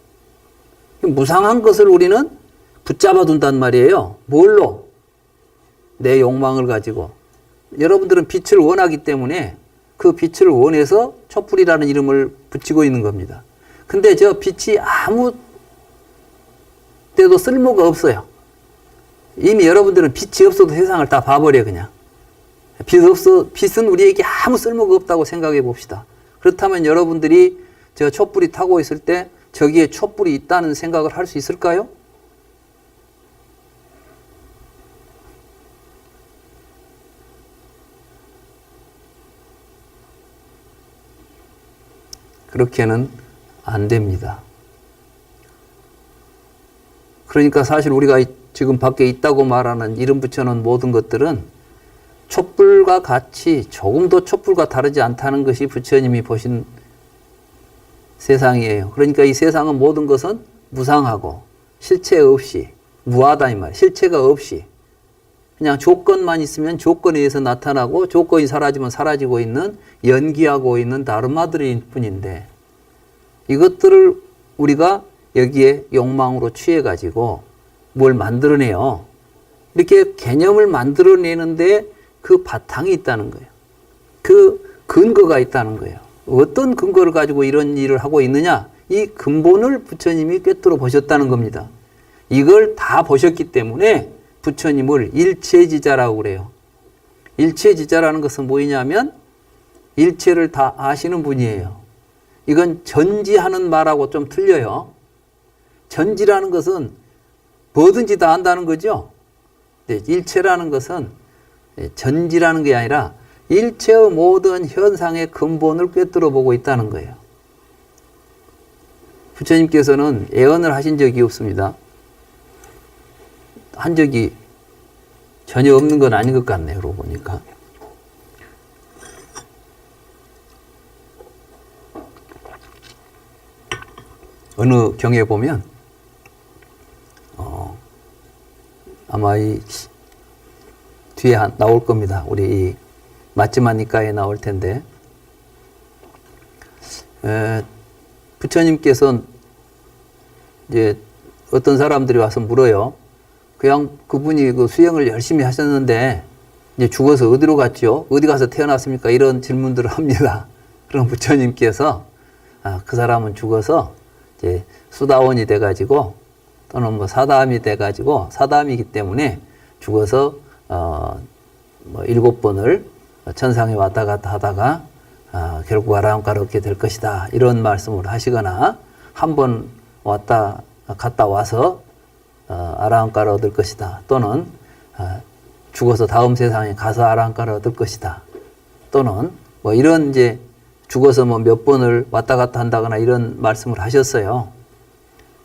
무상한 것을 우리는 붙잡아 둔단 말이에요. 뭘로? 내 욕망을 가지고. 여러분들은 빛을 원하기 때문에 그 빛을 원해서 촛불이라는 이름을 붙이고 있는 겁니다. 근데 저 빛이 아무 때도 쓸모가 없어요. 이미 여러분들은 빛이 없어도 세상을 다 봐버려, 그냥. 빛은 우리에게 아무 쓸모가 없다고 생각해 봅시다. 그렇다면 여러분들이 저 촛불이 타고 있을 때 저기에 촛불이 있다는 생각을 할 수 있을까요? 그렇게는 안 됩니다. 그러니까 사실 우리가 지금 밖에 있다고 말하는 이름 붙여놓은 모든 것들은 촛불과 같이 조금도 촛불과 다르지 않다는 것이 부처님이 보신 세상이에요. 그러니까 이 세상은 모든 것은 무상하고 실체 없이 무하다 이 말이에요. 실체가 없이 그냥 조건만 있으면 조건에 의해서 나타나고 조건이 사라지면 사라지고 있는 연기하고 있는 다르마들일 뿐인데 이것들을 우리가 여기에 욕망으로 취해가지고 뭘 만들어내요. 이렇게 개념을 만들어내는데 그 바탕이 있다는 거예요. 그 근거가 있다는 거예요. 어떤 근거를 가지고 이런 일을 하고 있느냐? 이 근본을 부처님이 꿰뚫어 보셨다는 겁니다. 이걸 다 보셨기 때문에 부처님을 일체지자라고 그래요. 일체지자라는 것은 뭐냐면 일체를 다 아시는 분이에요. 이건 전지하는 말하고 좀 틀려요. 전지라는 것은 뭐든지 다 안다는 거죠. 일체라는 것은 전지라는 게 아니라 일체의 모든 현상의 근본을 꿰뚫어 보고 있다는 거예요. 부처님께서는 애언을 하신 적이 없습니다. 한 적이 전혀 없는 건 아닌 것 같네요. 그러고 보니까. 어느 경에 보면 아마 이 뒤에 나올 겁니다. 우리 이 마지막니까에 나올 텐데 부처님께서 이제 어떤 사람들이 와서 물어요. 그냥 그분이 그 수행을 열심히 하셨는데 이제 죽어서 어디로 갔죠? 어디 가서 태어났습니까? 이런 질문들을 합니다. 그럼 부처님께서 그 사람은 죽어서 이제 수다원이 돼가지고 또는 뭐 사다함이 돼가지고 사다함이기 때문에 죽어서 뭐 7번을 천상에 왔다 갔다 하다가 결국 아라한가로 얻게 될 것이다. 이런 말씀을 하시거나 한 번 왔다 갔다 와서 아라한가를 얻을 것이다. 또는 죽어서 다음 세상에 가서 아라한가를 얻을 것이다. 또는 뭐 이런 이제 죽어서 뭐 몇 번을 왔다 갔다 한다거나 이런 말씀을 하셨어요.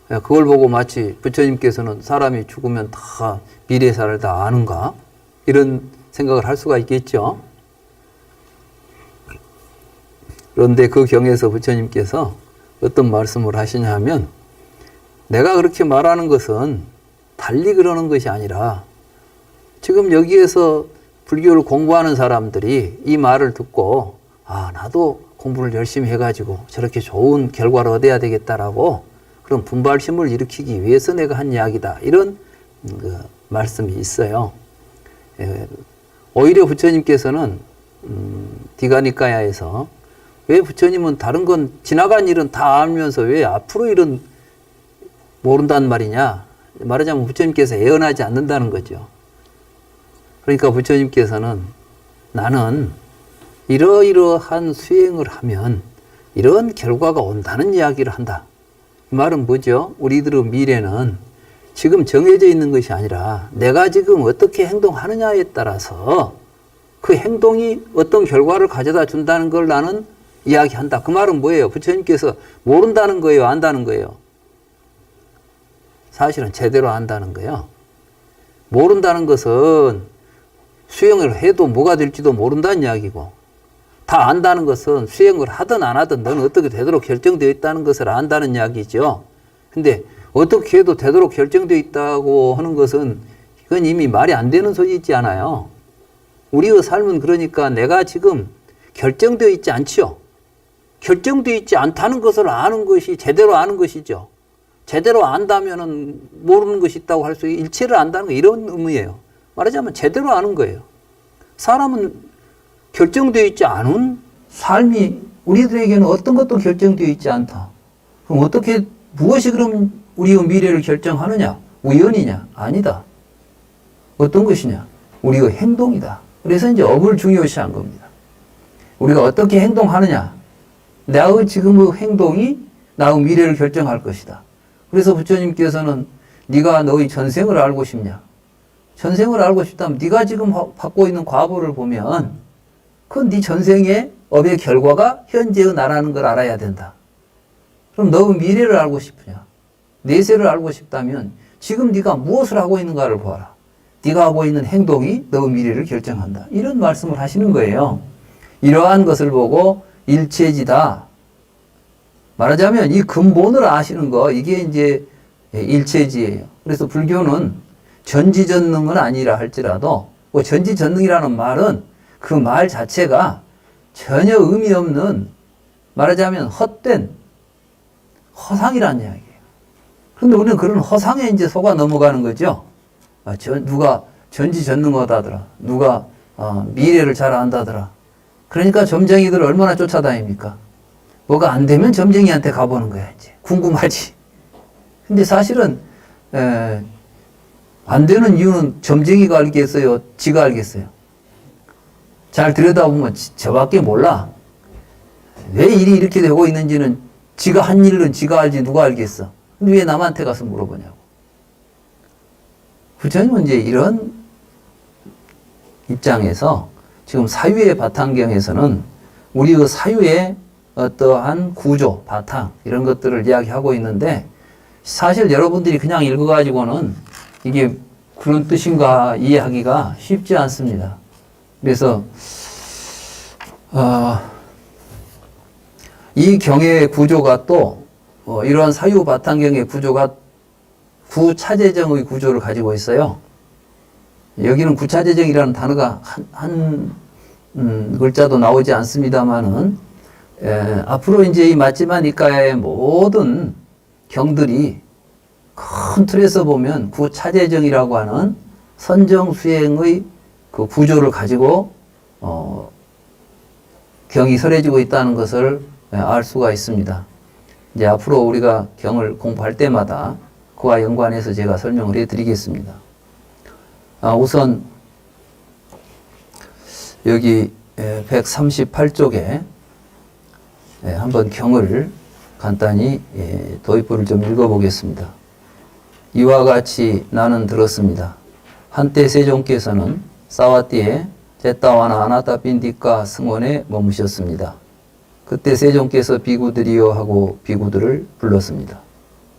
그걸 보고 마치 부처님께서는 사람이 죽으면 다 미래사를 다 아는가? 이런 생각을 할 수가 있겠죠. 그런데 그 경에서 부처님께서 어떤 말씀을 하시냐 하면 내가 그렇게 말하는 것은 달리 그러는 것이 아니라 지금 여기에서 불교를 공부하는 사람들이 이 말을 듣고 나도 공부를 열심히 해가지고 저렇게 좋은 결과를 얻어야 되겠다라고 그런 분발심을 일으키기 위해서 내가 한 이야기다. 이런 말씀이 있어요. 오히려 부처님께서는 디가니까야에서 왜 부처님은 다른 건 지나간 일은 다 알면서 왜 앞으로 일은 모른단 말이냐. 말하자면 부처님께서 애언하지 않는다는 거죠. 그러니까 부처님께서는 나는 이러이러한 수행을 하면 이런 결과가 온다는 이야기를 한다. 이 말은 뭐죠? 우리들의 미래는 지금 정해져 있는 것이 아니라 내가 지금 어떻게 행동하느냐에 따라서 그 행동이 어떤 결과를 가져다 준다는 걸 나는 이야기한다. 그 말은 뭐예요? 부처님께서 모른다는 거예요? 안다는 거예요? 사실은 제대로 안다는 거예요. 모른다는 것은 수행을 해도 뭐가 될지도 모른다는 이야기고, 다 안다는 것은 수행을 하든 안 하든 너는 어떻게 되도록 결정되어 있다는 것을 안다는 이야기죠. 근데 어떻게 해도 되도록 결정되어 있다고 하는 것은 이건 이미 말이 안 되는 소리 있지 않아요. 우리의 삶은 그러니까 내가 지금 결정되어 있지 않지요. 결정되어 있지 않다는 것을 아는 것이 제대로 아는 것이죠. 제대로 안다면은 모르는 것이 있다고 할 수 있고 일체를 안다는 거 이런 의미예요. 말하자면 제대로 아는 거예요. 사람은 결정되어 있지 않은 삶이 우리들에게는 어떤 것도 결정되어 있지 않다. 그럼 어떻게 무엇이 그럼 우리의 미래를 결정하느냐? 우연이냐? 아니다. 어떤 것이냐? 우리의 행동이다. 그래서 이제 업을 중요시한 겁니다. 우리가 어떻게 행동하느냐? 나의 지금의 행동이 나의 미래를 결정할 것이다. 그래서 부처님께서는 네가 너의 전생을 알고 싶냐? 전생을 알고 싶다면 네가 지금 받고 있는 과보를 보면 그건 네 전생의 업의 결과가 현재의 나라는 걸 알아야 된다. 그럼 너의 미래를 알고 싶으냐? 내세를 알고 싶다면 지금 네가 무엇을 하고 있는가를 보아라. 네가 하고 있는 행동이 너의 미래를 결정한다. 이런 말씀을 하시는 거예요. 이러한 것을 보고 일체지다. 말하자면 이 근본을 아시는 거, 이게 이제 일체지예요. 그래서 불교는 전지전능은 아니라 할지라도, 뭐 전지전능이라는 말은 그 말 자체가 전혀 의미 없는, 말하자면 헛된 허상이라는 이야기예요. 그런데 우리는 그런 허상에 이제 속아 넘어가는 거죠. 누가 전지전능하다더라. 누가 미래를 잘 안다더라. 그러니까 점쟁이들 얼마나 쫓아다닙니까? 뭐가 안 되면 점쟁이한테 가보는 거야, 이제. 궁금하지. 근데 사실은, 안 되는 이유는 점쟁이가 알겠어요? 지가 알겠어요? 잘 들여다보면 저밖에 몰라. 왜 일이 이렇게 되고 있는지는 지가 한 일은 지가 알지 누가 알겠어? 근데 왜 남한테 가서 물어보냐고. 부처님은 이제 이런 입장에서 지금 사유의 바탕경에서는 우리의 사유의 어떠한 구조, 바탕 이런 것들을 이야기하고 있는데 사실 여러분들이 그냥 읽어가지고는 이게 그런 뜻인가 이해하기가 쉽지 않습니다. 그래서 이 경의 구조가 또 이러한 사유 바탕경의 구조가 구차재정의 구조를 가지고 있어요. 여기는 구차재정이라는 단어가 한 글자도 나오지 않습니다만은 앞으로 이제 이 마지막 니까의 모든 경들이 큰 틀에서 보면 구차재정이라고 하는 선정수행의 그 구조를 가지고 경이 설해지고 있다는 것을 알 수가 있습니다. 이제 앞으로 우리가 경을 공부할 때마다 그와 연관해서 제가 설명을 해드리겠습니다. 우선 여기 138쪽에 한번 경을 간단히 도입부를 좀 읽어보겠습니다. 이와 같이 나는 들었습니다. 한때 세종께서는 사와띠에 제따와나 아나타 빈디카 승원에 머무셨습니다. 그때 세종께서 비구들이여 하고 비구들을 불렀습니다.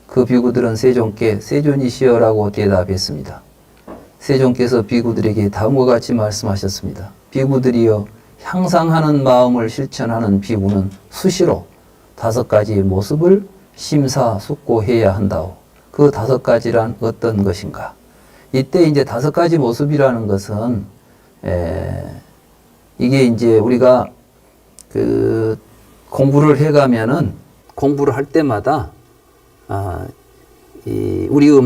그 비구들은 세종께 세존이시여라고 대답했습니다. 세종께서 비구들에게 다음과 같이 말씀하셨습니다. 비구들이여 향상하는 마음을 실천하는 비구는 수시로 5가지의 모습을 심사숙고해야 한다오. 그 5가지란 어떤 것인가? 이때 이제 5가지 모습이라는 것은 이게 이제 우리가 그 공부를 해가면은 공부를 할 때마다 우리의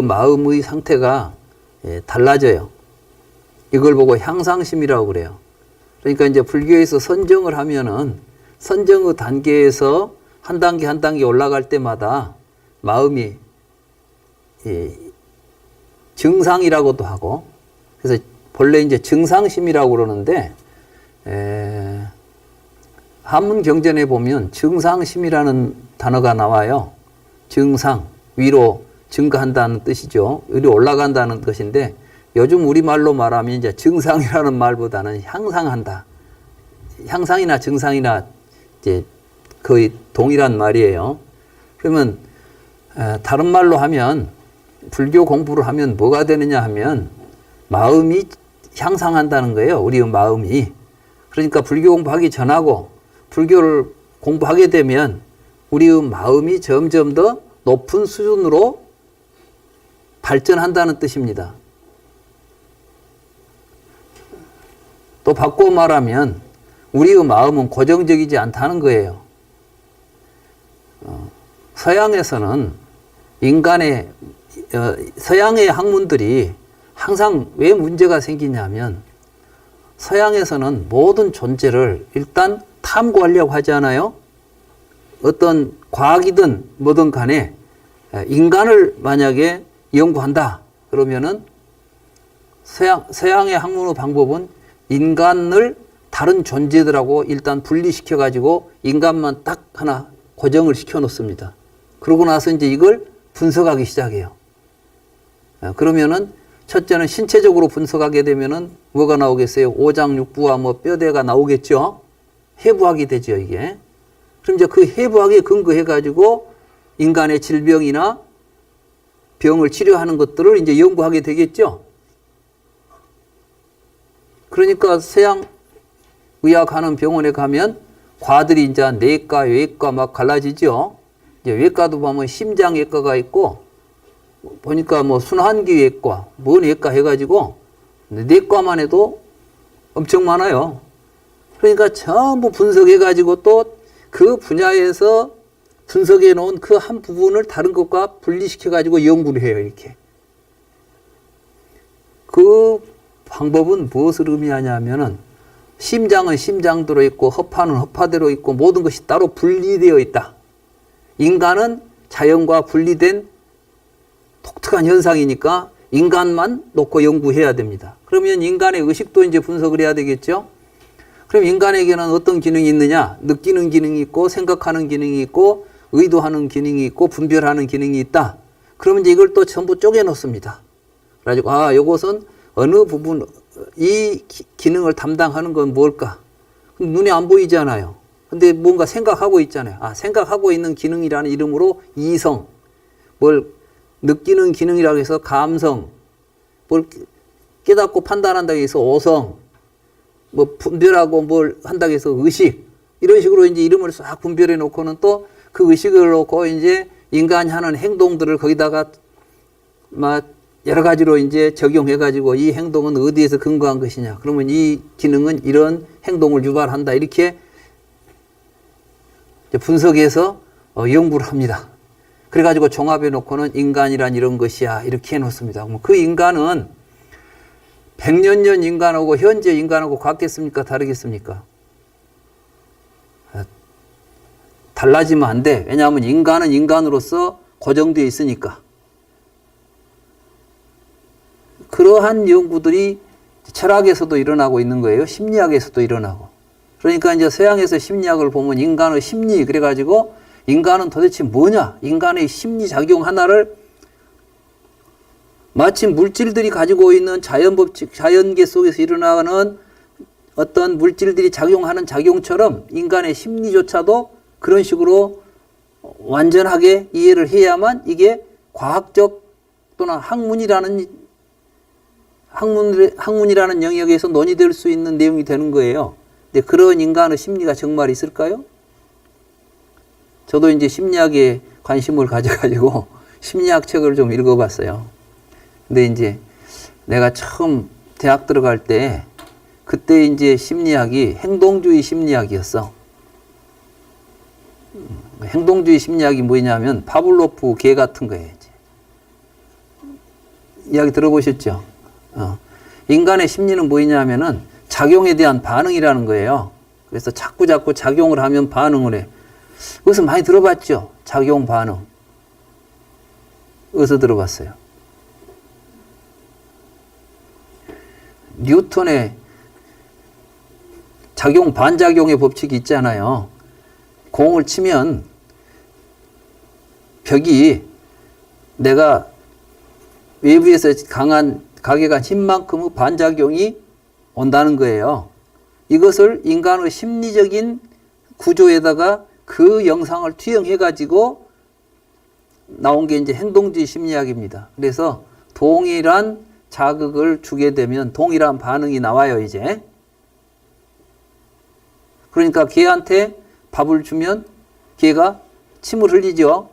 마음의 상태가 달라져요. 이걸 보고 향상심이라고 그래요. 그러니까 이제 불교에서 선정을 하면은 선정의 단계에서 한 단계 한 단계 올라갈 때마다 마음이 증상이라고도 하고, 그래서 본래 이제 증상심이라고 그러는데 한문 경전에 보면 증상심이라는 단어가 나와요. 증상, 위로 증가한다는 뜻이죠. 위로 올라간다는 것인데 요즘 우리말로 말하면 이제 증상이라는 말보다는 향상한다. 향상이나 증상이나 이제 거의 동일한 말이에요. 그러면 다른 말로 하면 불교 공부를 하면 뭐가 되느냐 하면 마음이 향상한다는 거예요. 우리의 마음이. 그러니까 불교 공부하기 전하고 불교를 공부하게 되면 우리의 마음이 점점 더 높은 수준으로 발전한다는 뜻입니다. 또 바꿔 말하면 우리의 마음은 고정적이지 않다는 거예요. 서양에서는 서양의 학문들이 항상 왜 문제가 생기냐면 서양에서는 모든 존재를 일단 탐구하려고 하지 않아요? 어떤 과학이든 뭐든 간에 인간을 만약에 연구한다 그러면은 서양의 학문의 방법은 인간을 다른 존재들하고 일단 분리시켜 가지고 인간만 딱 하나 고정을 시켜 놓습니다. 그러고 나서 이제 이걸 분석하기 시작해요. 그러면은 첫째는 신체적으로 분석하게 되면은 뭐가 나오겠어요? 오장육부와 뭐 뼈대가 나오겠죠? 해부학이 되죠, 이게. 그럼 이제 그 해부학에 근거해 가지고 인간의 질병이나 병을 치료하는 것들을 이제 연구하게 되겠죠? 그러니까 서양 의학하는 병원에 가면 과들이 이제 내과, 외과 막 갈라지죠. 이제 외과도 보면 심장외과가 있고 보니까 뭐 순환기외과, 뭔 외과 해가지고 내과만 해도 엄청 많아요. 그러니까 전부 분석해가지고 또 그 분야에서 분석해 놓은 그 한 부분을 다른 것과 분리시켜가지고 연구를 해요, 이렇게. 그 방법은 무엇을 의미하냐면은 심장은 심장대로 있고 허파는 허파대로 있고 모든 것이 따로 분리되어 있다. 인간은 자연과 분리된 독특한 현상이니까 인간만 놓고 연구해야 됩니다. 그러면 인간의 의식도 이제 분석을 해야 되겠죠. 그럼 인간에게는 어떤 기능이 있느냐? 느끼는 기능이 있고 생각하는 기능이 있고 의도하는 기능이 있고 분별하는 기능이 있다. 그러면 이제 이걸 또 전부 쪼개 놓습니다. 그래가지고 요것은 어느 부분 이 기능을 담당하는 건 뭘까? 눈에 안 보이잖아요. 근데 뭔가 생각하고 있잖아요. 생각하고 있는 기능이라는 이름으로 이성, 뭘 느끼는 기능이라고 해서 감성, 뭘 깨닫고 판단한다고 해서 오성, 뭐 분별하고 뭘 한다고 해서 의식, 이런 식으로 이제 이름을 싹 분별해 놓고는 또 그 의식을 놓고 이제 인간이 하는 행동들을 거기다가 막 여러 가지로 이제 적용해 가지고 이 행동은 어디에서 근거한 것이냐. 그러면 이 기능은 이런 행동을 유발한다. 이렇게 분석해서 연구를 합니다. 그래 가지고 종합해 놓고는 인간이란 이런 것이야. 이렇게 해 놓습니다. 그 인간은 100년 전 인간하고 현재 인간하고 같겠습니까? 다르겠습니까? 달라지면 안 돼. 왜냐하면 인간은 인간으로서 고정되어 있으니까. 그러한 연구들이 철학에서도 일어나고 있는 거예요. 심리학에서도 일어나고. 그러니까 이제 서양에서 심리학을 보면 인간의 심리, 그래가지고 인간은 도대체 뭐냐? 인간의 심리작용 하나를 마치 물질들이 가지고 있는 자연법칙, 자연계 속에서 일어나는 어떤 물질들이 작용하는 작용처럼 인간의 심리조차도 그런 식으로 완전하게 이해를 해야만 이게 과학적 또는 학문이라는 영역에서 논의될 수 있는 내용이 되는 거예요. 근데 그런 인간의 심리가 정말 있을까요? 저도 이제 심리학에 관심을 가져가지고 심리학 책을 좀 읽어봤어요. 근데 이제 내가 처음 대학 들어갈 때 그때 이제 심리학이 행동주의 심리학이었어. 행동주의 심리학이 뭐냐면 파블로프 개 같은 거예요. 이야기 들어보셨죠? 인간의 심리는 뭐냐면은 작용에 대한 반응이라는 거예요. 그래서 자꾸 작용을 하면 반응을 해. 그것은 많이 들어봤죠? 작용 반응. 어디서 들어봤어요? 뉴턴의 작용 반작용의 법칙이 있잖아요. 공을 치면 벽이 내가 외부에서 강한 힘만큼의 반작용이 온다는 거예요. 이것을 인간의 심리적인 구조에다가 그 영상을 투영해 가지고 나온 게 이제 행동주의 심리학입니다. 그래서 동일한 자극을 주게 되면 동일한 반응이 나와요, 이제. 그러니까 개한테 밥을 주면 개가 침을 흘리죠.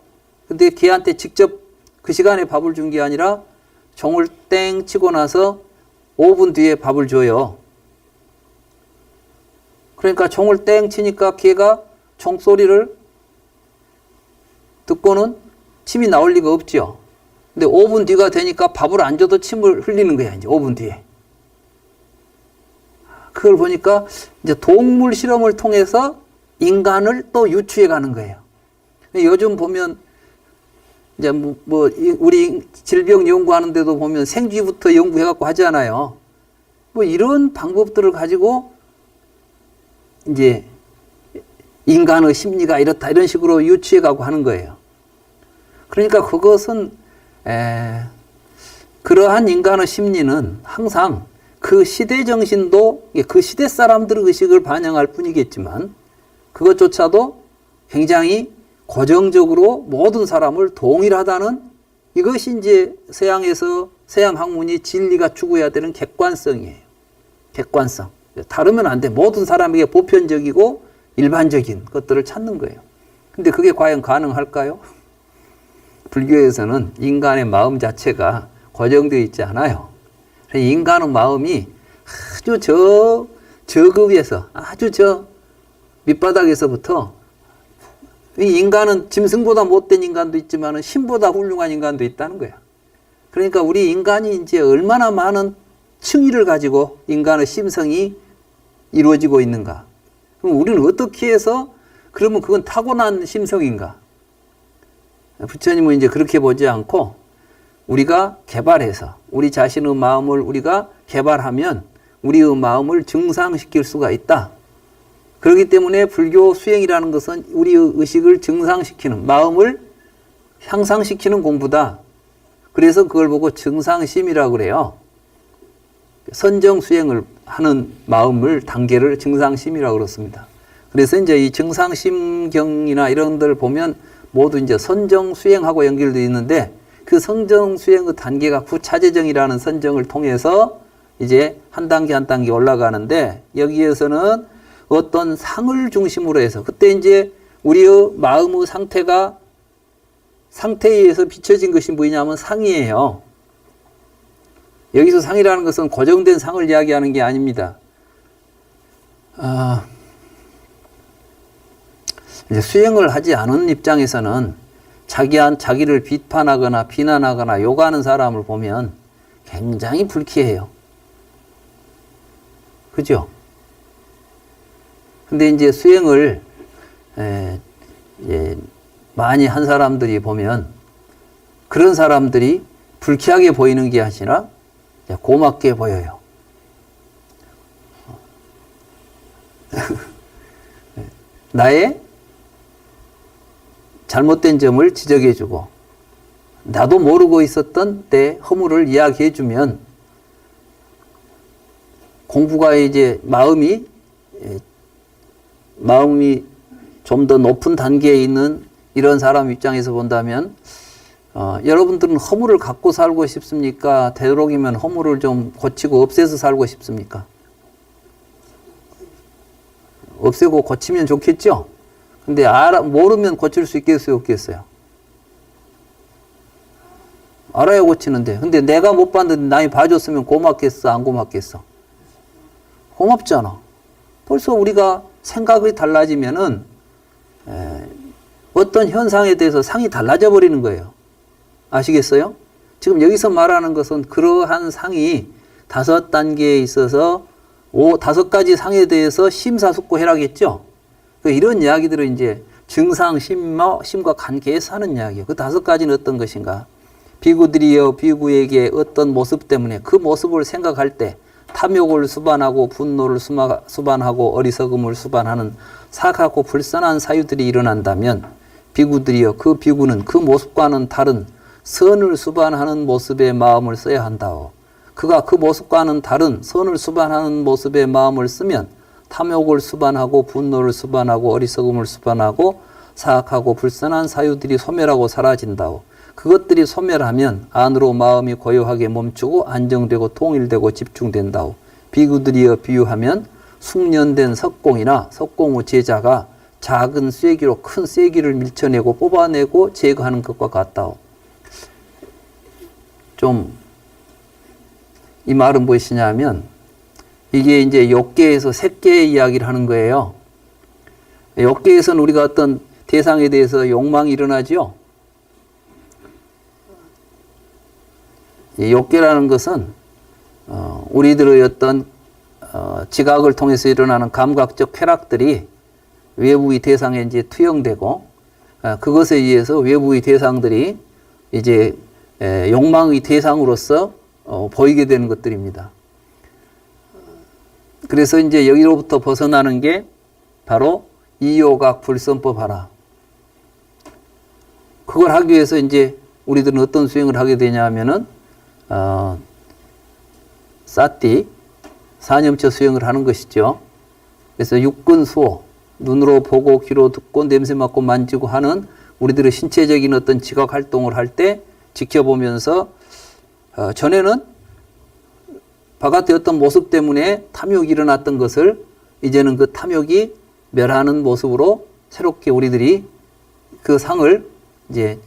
근데 개한테 직접 그 시간에 밥을 준 게 아니라 종을 땡 치고 나서 5분 뒤에 밥을 줘요. 그러니까 종을 땡 치니까 개가 종소리를 듣고는 침이 나올 리가 없죠. 근데 5분 뒤가 되니까 밥을 안 줘도 침을 흘리는 거야, 이제 5분 뒤에. 그걸 보니까 이제 동물 실험을 통해서 인간을 또 유추해 가는 거예요. 요즘 보면 이제 우리 질병 연구하는 데도 보면 생쥐부터 연구해 갖고 하잖아요. 뭐 이런 방법들을 가지고 이제 인간의 심리가 이렇다 이런 식으로 유추해 가고 하는 거예요. 그러니까 그것은 그러한 인간의 심리는 항상 그 시대 정신도 그 시대 사람들의 의식을 반영할 뿐이겠지만 그것조차도 굉장히 고정적으로 모든 사람을 동일하다는 이것이 이제 서양에서 서양 학문이 진리가 추구해야 되는 객관성이에요. 객관성. 다르면 안 돼. 모든 사람에게 보편적이고 일반적인 것들을 찾는 거예요. 근데 그게 과연 가능할까요? 불교에서는 인간의 마음 자체가 고정되어 있지 않아요. 인간의 마음이 아주 그 위에서 아주 밑바닥에서부터 이 인간은 짐승보다 못된 인간도 있지만 신보다 훌륭한 인간도 있다는 거야. 그러니까 우리 인간이 이제 얼마나 많은 층위를 가지고 인간의 심성이 이루어지고 있는가. 그럼 우리는 어떻게 해서 그러면 그건 타고난 심성인가? 부처님은 이제 그렇게 보지 않고 우리가 개발해서 우리 자신의 마음을 우리가 개발하면 우리의 마음을 증상시킬 수가 있다. 그렇기 때문에 불교 수행이라는 것은 우리의 의식을 증상시키는, 마음을 향상시키는 공부다. 그래서 그걸 보고 증상심이라고 그래요. 선정 수행을 하는 마음을 단계를 증상심이라고 그렇습니다. 그래서 이제 이 증상심경이나 이런 데를 보면 모두 이제 선정 수행하고 연결되어 있는데 그 선정 수행의 단계가 구차재정이라는 선정을 통해서 이제 한 단계 한 단계 올라가는데 여기에서는 어떤 상을 중심으로 해서 그때 이제 우리의 마음의 상태에 의해서 비춰진 것이 뭐냐면 상이에요. 여기서 상이라는 것은 고정된 상을 이야기하는 게 아닙니다. 이제 수행을 하지 않은 입장에서는 자기를 비판하거나 비난하거나 욕하는 사람을 보면 굉장히 불쾌해요. 그죠? 근데 이제 수행을 많이 한 사람들이 보면 그런 사람들이 불쾌하게 보이는 게 아니라 고맙게 보여요. 나의 잘못된 점을 지적해주고 나도 모르고 있었던 내 허물을 이야기해주면 공부가 이제 마음이 좀 더 높은 단계에 있는 이런 사람 입장에서 본다면 여러분들은 허물을 갖고 살고 싶습니까? 되도록이면 허물을 좀 고치고 없애서 살고 싶습니까? 없애고 고치면 좋겠죠? 근데 모르면 고칠 수 있겠어요? 없겠어요? 알아야 고치는데. 근데 내가 못 봤는데 남이 봐줬으면 고맙겠어? 안 고맙겠어? 고맙잖아. 벌써 우리가 생각이 달라지면은 어떤 현상에 대해서 상이 달라져 버리는 거예요. 아시겠어요? 지금 여기서 말하는 것은 그러한 상이 5단계에 있어서 5가지 상에 대해서 심사숙고해라겠죠. 이런 이야기들은 이제 증상, 심과 관계에서 하는 이야기예요. 그 5가지는 어떤 것인가? 비구들이여 비구에게 어떤 모습 때문에 그 모습을 생각할 때 탐욕을 수반하고 분노를 수반하고 어리석음을 수반하는 사악하고 불선한 사유들이 일어난다면 비구들이여 그 비구는 그 모습과는 다른 선을 수반하는 모습의 마음을 써야 한다오. 그가 그 모습과는 다른 선을 수반하는 모습의 마음을 쓰면 탐욕을 수반하고 분노를 수반하고 어리석음을 수반하고 사악하고 불선한 사유들이 소멸하고 사라진다고. 그것들이 소멸하면 안으로 마음이 고요하게 멈추고 안정되고 통일되고 집중된다고. 비구들이여 비유하면 숙련된 석공이나 석공의 제자가 작은 쐐기로 큰 쐐기를 밀쳐내고 뽑아내고 제거하는 것과 같다고. 좀 이 말은 무엇이냐면 이게 이제 욕계에서 색계의 이야기를 하는 거예요. 욕계에서는 우리가 어떤 대상에 대해서 욕망이 일어나죠. 이 욕계라는 것은 우리들의 어떤 지각을 통해서 일어나는 감각적 쾌락들이 외부의 대상에 이제 투영되고 그것에 의해서 외부의 대상들이 이제 욕망의 대상으로서 보이게 되는 것들입니다. 그래서 이제 여기로부터 벗어나는 게 바로 이요각 불선법 하라. 그걸 하기 위해서 이제 우리들은 어떤 수행을 하게 되냐 하면은 사띠 사념처 수행을 하는 것이죠. 그래서 육근 수호, 눈으로 보고 귀로 듣고 냄새 맡고 만지고 하는 우리들의 신체적인 어떤 지각 활동을 할 때 지켜보면서 전에는 바깥의 어떤 모습 때문에 탐욕이 일어났던 것을 이제는 그 탐욕이 멸하는 모습으로 새롭게 우리들이 그 상을 이제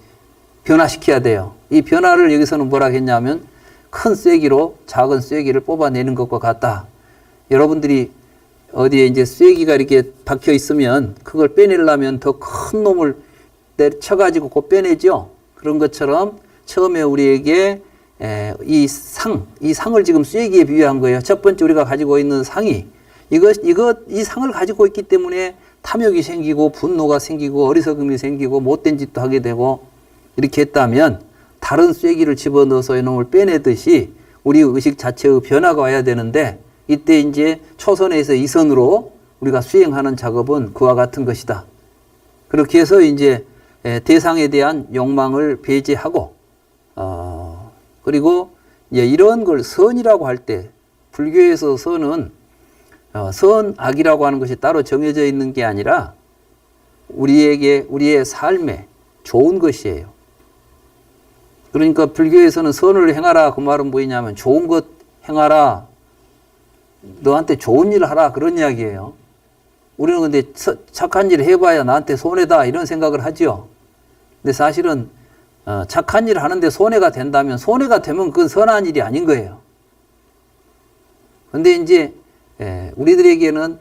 변화시켜야 돼요. 이 변화를 여기서는 뭐라 했냐면 큰 쐐기로 작은 쐐기를 뽑아내는 것과 같다. 여러분들이 어디에 이제 쐐기가 이렇게 박혀 있으면 그걸 빼내려면 더 큰 놈을 쳐가지고 곧 빼내죠. 그런 것처럼 처음에 우리에게 이 상을 지금 쐐기에 비유한 거예요. 첫 번째 우리가 가지고 있는 상이 이 상을 가지고 있기 때문에 탐욕이 생기고 분노가 생기고 어리석음이 생기고 못된 짓도 하게 되고 이렇게 했다면 다른 쐐기를 집어넣어서 이놈을 빼내듯이 우리 의식 자체의 변화가 와야 되는데 이때 이제 초선에서 이선으로 우리가 수행하는 작업은 그와 같은 것이다. 그렇게 해서 이제 대상에 대한 욕망을 배제하고 그리고 이제 이런 걸 선이라고 할 때 불교에서 선은 선, 악이라고 하는 것이 따로 정해져 있는 게 아니라 우리의 삶에 좋은 것이에요. 그러니까 불교에서는 선을 행하라 그 말은 뭐냐면 좋은 것 행하라, 너한테 좋은 일을 하라 그런 이야기예요. 우리는 근데 착한 일을 해봐야 나한테 손해다 이런 생각을 하죠. 근데 사실은 착한 일을 하는데 손해가 된다면 손해가 되면 그건 선한 일이 아닌 거예요. 근데 이제 우리들에게는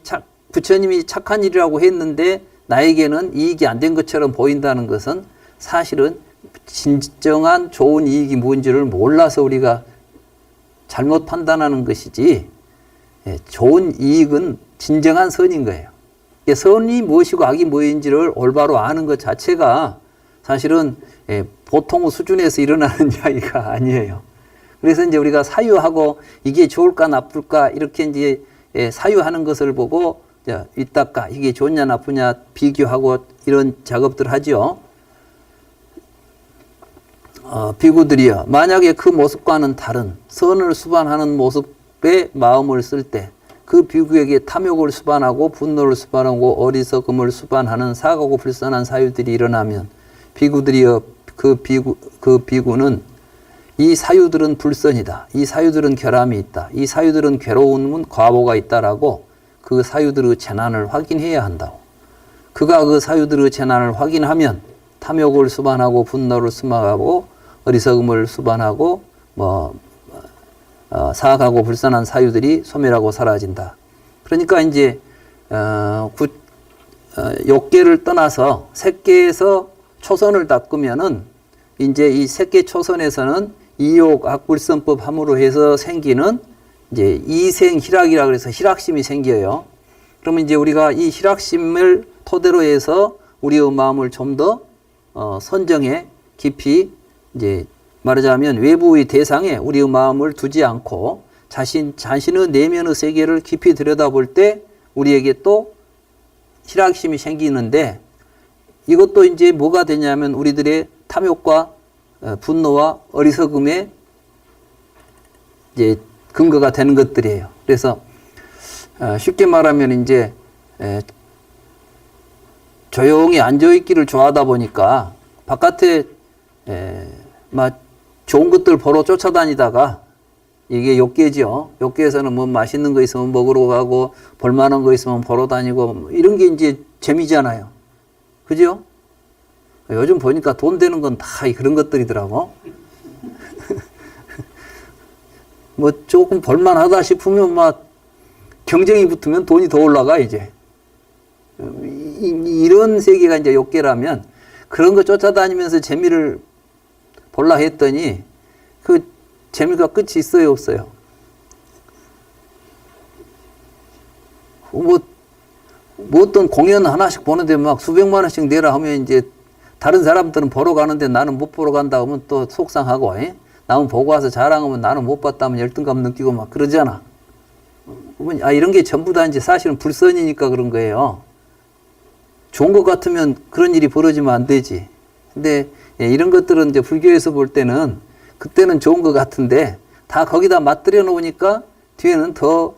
부처님이 착한 일이라고 했는데 나에게는 이익이 안 된 것처럼 보인다는 것은 사실은 진정한 좋은 이익이 뭔지를 몰라서 우리가 잘못 판단하는 것이지 좋은 이익은 진정한 선인 거예요. 선이 무엇이고 악이 무엇인지를 올바로 아는 것 자체가 사실은 보통 수준에서 일어나는 이야기가 아니에요. 그래서 이제 우리가 사유하고 이게 좋을까 나쁠까 이렇게 이제 사유하는 것을 보고 이따까 이게 좋냐 나쁘냐 비교하고 이런 작업들 하죠. 비구들이여 만약에 그 모습과는 다른 선을 수반하는 모습에 마음을 쓸 때 그 비구에게 탐욕을 수반하고 분노를 수반하고 어리석음을 수반하는 사가고 불선한 사유들이 일어나면 비구들이여 그 비구는 이 사유들은 불선이다. 이 사유들은 결함이 있다. 이 사유들은 괴로움은 과보가 있다라고 그 사유들의 재난을 확인해야 한다고. 그가 그 사유들의 재난을 확인하면 탐욕을 수반하고 분노를 수반하고 어리석음을 수반하고 사악하고 불선한 사유들이 소멸하고 사라진다. 그러니까 이제 욕계를 떠나서 색계에서 초선을 닦으면은 이제 이 색계 초선에서는 이욕 악불선법 함으로 해서 생기는 이제 이생 희락이라 그래서 희락심이 생겨요. 그러면 이제 우리가 이 희락심을 토대로 해서 우리의 마음을 좀 더 선정해 깊이 이제 말하자면 외부의 대상에 우리의 마음을 두지 않고 자신의 내면의 세계를 깊이 들여다볼 때 우리에게 또 희락심이 생기는데 이것도 이제 뭐가 되냐면 우리들의 탐욕과 분노와 어리석음의 이제 근거가 되는 것들이에요. 그래서 쉽게 말하면 이제 조용히 앉아있기를 좋아하다 보니까 바깥에 막 좋은 것들 보러 쫓아다니다가 이게 욕계죠. 욕계에서는 뭐 맛있는 거 있으면 먹으러 가고 볼만한 거 있으면 보러 다니고 이런 게 이제 재미잖아요. 그죠? 요즘 보니까 돈 되는 건 다 그런 것들이더라고. 뭐 조금 볼만하다 싶으면 막 경쟁이 붙으면 돈이 더 올라가 이제. 이런 세계가 이제 욕계라면 그런 거 쫓아다니면서 재미를 볼라 했더니 그 재미가 끝이 있어요, 없어요? 뭐 어떤 공연 하나씩 보는데 막 수백만 원씩 내라 하면 이제 다른 사람들은 보러 가는데 나는 못 보러 간다 하면 또 속상하고, 나는 보고 와서 자랑하면 나는 못 봤다 하면 열등감 느끼고 막 그러잖아. 이런 게 전부 다 이제 사실은 불선이니까 그런 거예요. 좋은 것 같으면 그런 일이 벌어지면 안 되지. 근데 이런 것들은 이제 불교에서 볼 때는 그때는 좋은 것 같은데 다 거기다 맞들여 놓으니까 뒤에는 더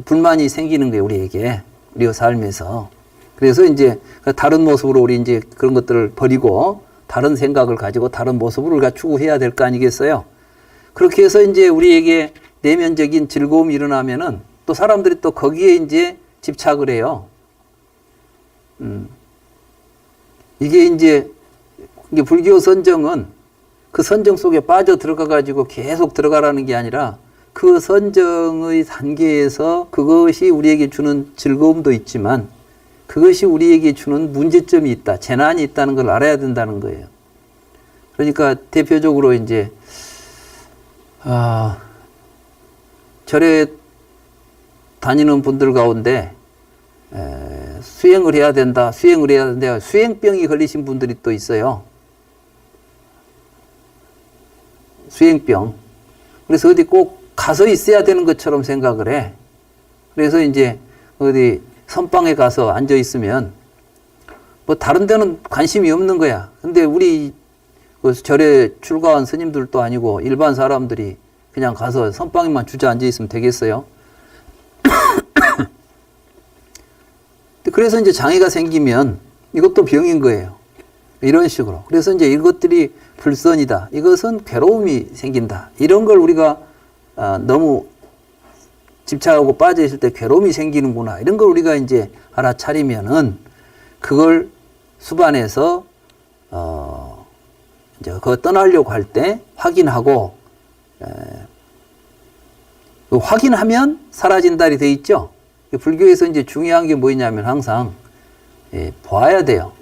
불만이 생기는 거예요, 우리에게. 우리의 삶에서. 그래서 이제 다른 모습으로 우리 이제 그런 것들을 버리고 다른 생각을 가지고 다른 모습을 우리가 추구해야 될 거 아니겠어요? 그렇게 해서 이제 우리에게 내면적인 즐거움이 일어나면은 또 사람들이 또 거기에 이제 집착을 해요. 이게 불교 선정은 그 선정 속에 빠져 들어가 가지고 계속 들어가라는 게 아니라 그 선정의 단계에서 그것이 우리에게 주는 즐거움도 있지만 그것이 우리에게 주는 문제점이 있다, 재난이 있다는 걸 알아야 된다는 거예요. 그러니까 대표적으로 이제 절에 다니는 분들 가운데 수행을 해야 된다, 수행을 해야 된다, 수행병이 걸리신 분들이 또 있어요. 수행병. 그래서 어디 꼭 가서 있어야 되는 것처럼 생각을 해. 그래서 이제 어디 선방에 가서 앉아 있으면 뭐 다른 데는 관심이 없는 거야. 근데 우리 그 절에 출가한 스님들도 아니고 일반 사람들이 그냥 가서 선방에만 주저앉아 있으면 되겠어요? 그래서 이제 장애가 생기면 이것도 병인 거예요. 이런 식으로. 그래서 이제 이것들이 불선이다. 이것은 괴로움이 생긴다. 이런 걸 우리가 너무 집착하고 빠져 있을 때 괴로움이 생기는구나. 이런 걸 우리가 이제 알아차리면은 그걸 수반해서 이제 그거 떠나려고 할 때 확인하고 확인하면 사라진다리 돼 있죠. 불교에서 이제 중요한 게 뭐냐면 항상 보아야 돼요.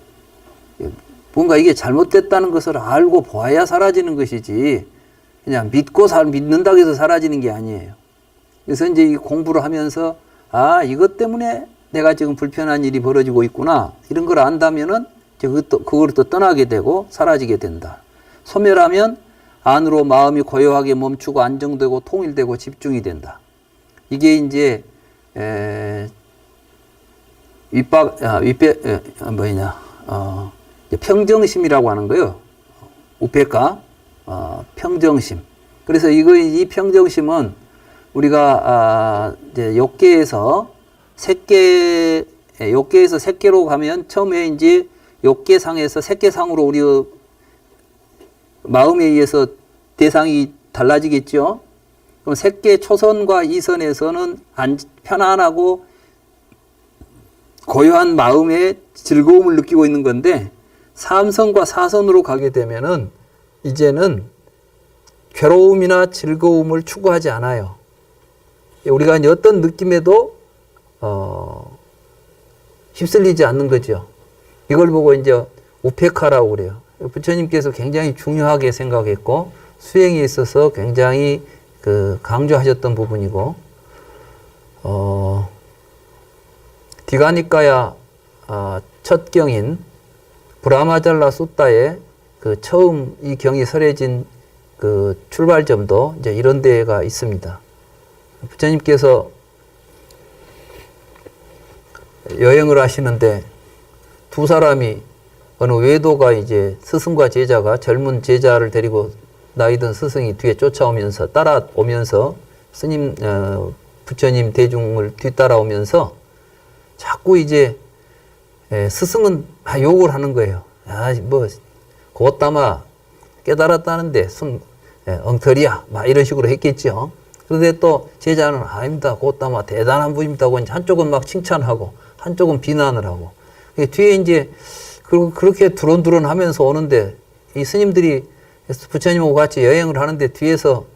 뭔가 이게 잘못됐다는 것을 알고 보아야 사라지는 것이지 그냥 믿는다고 해서 사라지는 게 아니에요. 그래서 이제 이 공부를 하면서 이것 때문에 내가 지금 불편한 일이 벌어지고 있구나. 이런 걸 안다면은 이제 그걸 또 떠나게 되고 사라지게 된다. 소멸하면 안으로 마음이 고요하게 멈추고 안정되고 통일되고 집중이 된다. 이게 이제 평정심이라고 하는 거예요. 우페카, 평정심. 그래서 이 평정심은 우리가 이제 욕계에서 색계로 가면 처음에 이제 욕계상에서 색계상으로 우리 마음에 의해서 대상이 달라지겠죠. 그럼 색계 초선과 이선에서는 편안하고 고요한 마음의 즐거움을 느끼고 있는 건데 3선과 4선으로 가게 되면은 이제는 괴로움이나 즐거움을 추구하지 않아요. 우리가 이제 어떤 느낌에도 휩쓸리지 않는 거죠. 이걸 보고 이제 우페카라고 그래요. 부처님께서 굉장히 중요하게 생각했고 수행에 있어서 굉장히 강조하셨던 부분이고 디가니카야 첫 경인 브라마잘라 숫다에 처음 이 경이 설해진 출발점도 이제 이런 데가 있습니다. 부처님께서 여행을 하시는데 두 사람이 어느 외도가 이제 스승과 제자가 젊은 제자를 데리고 나이 든 스승이 뒤에 쫓아오면서 따라오면서 스님 부처님 대중을 뒤따라오면서 자꾸 이제 스승은 욕을 하는 거예요. 뭐 곧다마 깨달았다는데 엉터리야, 막 이런 식으로 했겠죠. 그런데 또 제자는 아닙니다, 곧다마 대단한 분입니다. 한쪽은 막 칭찬하고 한쪽은 비난을 하고. 뒤에 이제 그렇게 두런두런 하면서 오는데 이 스님들이 부처님하고 같이 여행을 하는데 뒤에서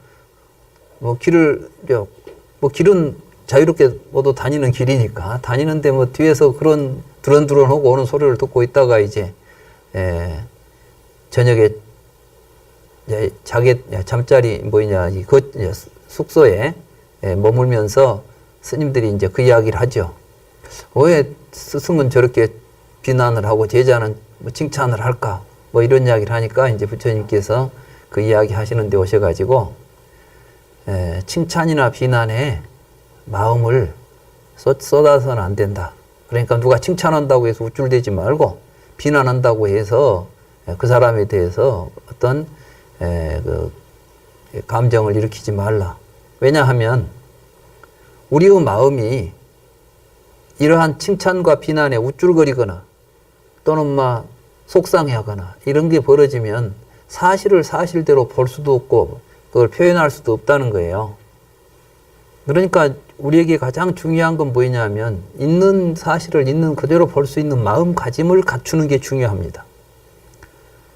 길은 자유롭게 모두 다니는 길이니까 다니는데 뒤에서 그런 두런두런하고 오는 소리를 듣고 있다가 이제 저녁에 자기 잠자리 숙소에 머물면서 스님들이 이제 그 이야기를 하죠. 왜 스승은 저렇게 비난을 하고 제자는 칭찬을 할까? 이런 이야기를 하니까 이제 부처님께서 그 이야기 하시는 데 오셔가지고 칭찬이나 비난에 마음을 쏟아서는 안 된다. 그러니까 누가 칭찬한다고 해서 우쭐대지 말고 비난한다고 해서 그 사람에 대해서 어떤 그 감정을 일으키지 말라. 왜냐하면 우리의 마음이 이러한 칭찬과 비난에 우쭐거리거나 또는 속상해하거나 이런 게 벌어지면 사실을 사실대로 볼 수도 없고 그걸 표현할 수도 없다는 거예요. 그러니까 우리에게 가장 중요한 건 뭐냐면 있는 사실을 있는 그대로 볼 수 있는 마음가짐을 갖추는 게 중요합니다.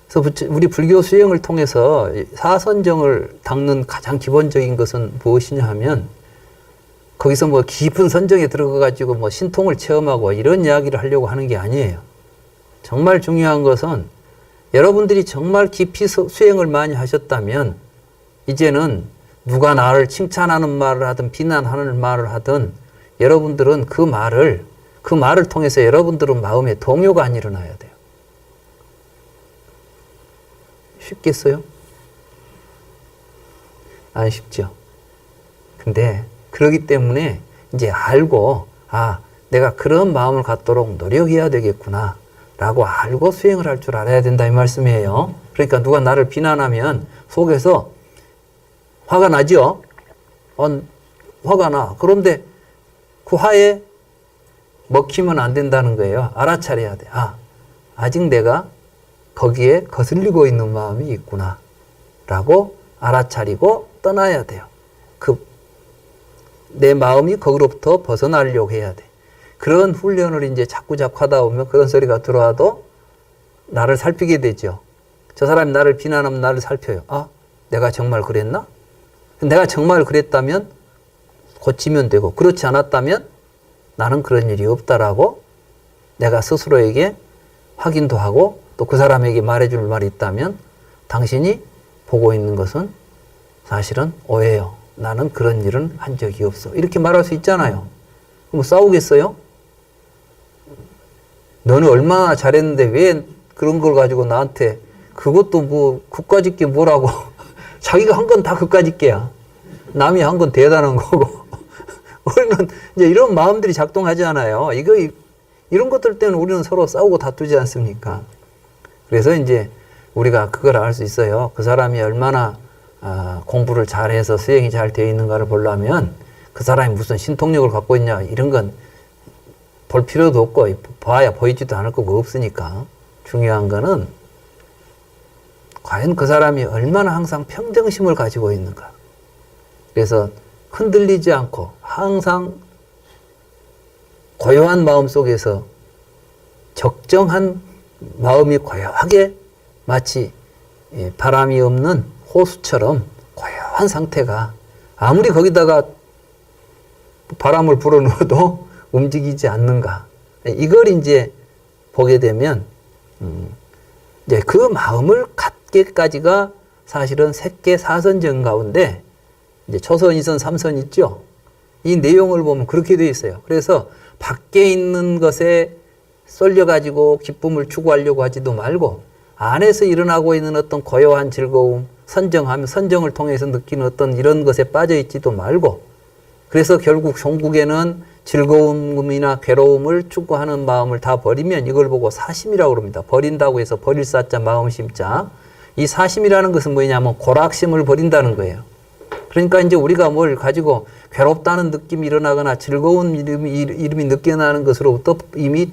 그래서 우리 불교 수행을 통해서 사선정을 닦는 가장 기본적인 것은 무엇이냐 하면 거기서 깊은 선정에 들어가가지고 신통을 체험하고 이런 이야기를 하려고 하는 게 아니에요. 정말 중요한 것은 여러분들이 정말 깊이 수행을 많이 하셨다면 이제는 누가 나를 칭찬하는 말을 하든 비난하는 말을 하든 여러분들은 그 말을 통해서 여러분들은 마음에 동요가 안 일어나야 돼요. 쉽겠어요? 안 쉽죠. 근데 그러기 때문에 이제 알고 내가 그런 마음을 갖도록 노력해야 되겠구나 라고 알고 수행을 할 줄 알아야 된다 이 말씀이에요. 그러니까 누가 나를 비난하면 속에서 화가 나죠? 화가 나. 그런데 그 화에 먹히면 안 된다는 거예요. 알아차려야 돼. 아직 내가 거기에 거슬리고 있는 마음이 있구나 라고 알아차리고 떠나야 돼요. 내 마음이 거기로부터 벗어나려고 해야 돼. 그런 훈련을 이제 자꾸 하다 보면 그런 소리가 들어와도 나를 살피게 되죠. 저 사람이 나를 비난하면 나를 살펴요. 내가 정말 그랬나? 내가 정말 그랬다면 고치면 되고 그렇지 않았다면 나는 그런 일이 없다라고 내가 스스로에게 확인도 하고 또 그 사람에게 말해줄 말이 있다면 당신이 보고 있는 것은 사실은 오해요. 나는 그런 일은 한 적이 없어. 이렇게 말할 수 있잖아요. 싸우겠어요? 너는 얼마나 잘했는데 왜 그런 걸 가지고 나한테 그것도 그까짓 게 뭐라고 자기가 한 건 다 그까짓 게야. 남이 한 건 대단한 거고 우리는 이제 이런 마음들이 작동하지 않아요. 이런 것들 때문에 우리는 서로 싸우고 다투지 않습니까? 그래서 이제 우리가 그걸 알 수 있어요. 그 사람이 얼마나 공부를 잘해서 수행이 잘 되어 있는가를 보려면 그 사람이 무슨 신통력을 갖고 있냐 이런 건 볼 필요도 없고 봐야 보이지도 않을 거고 없으니까 중요한 거는 과연 그 사람이 얼마나 항상 평정심을 가지고 있는가. 그래서 흔들리지 않고 항상 고요한 마음 속에서 적정한 마음이 고요하게 마치 바람이 없는 호수처럼 고요한 상태가 아무리 거기다가 바람을 불어넣어도 움직이지 않는가. 이걸 이제 보게 되면 이제 그 마음을 갖기까지가 사실은 색계 사선정 가운데 이제 초선, 2선, 3선 있죠. 이 내용을 보면 그렇게 되어 있어요. 그래서 밖에 있는 것에 쏠려가지고 기쁨을 추구하려고 하지도 말고 안에서 일어나고 있는 어떤 고요한 즐거움, 선정을 통해서 느끼는 어떤 이런 것에 빠져 있지도 말고 그래서 결국 종국에는 즐거움이나 괴로움을 추구하는 마음을 다 버리면 이걸 보고 사심이라고 그럽니다. 버린다고 해서 버릴 사자 마음 심자. 이 사심이라는 것은 뭐냐면 고락심을 버린다는 거예요. 그러니까 이제 우리가 뭘 가지고 괴롭다는 느낌이 일어나거나 즐거운 이름이 느껴나는 것으로부터 이미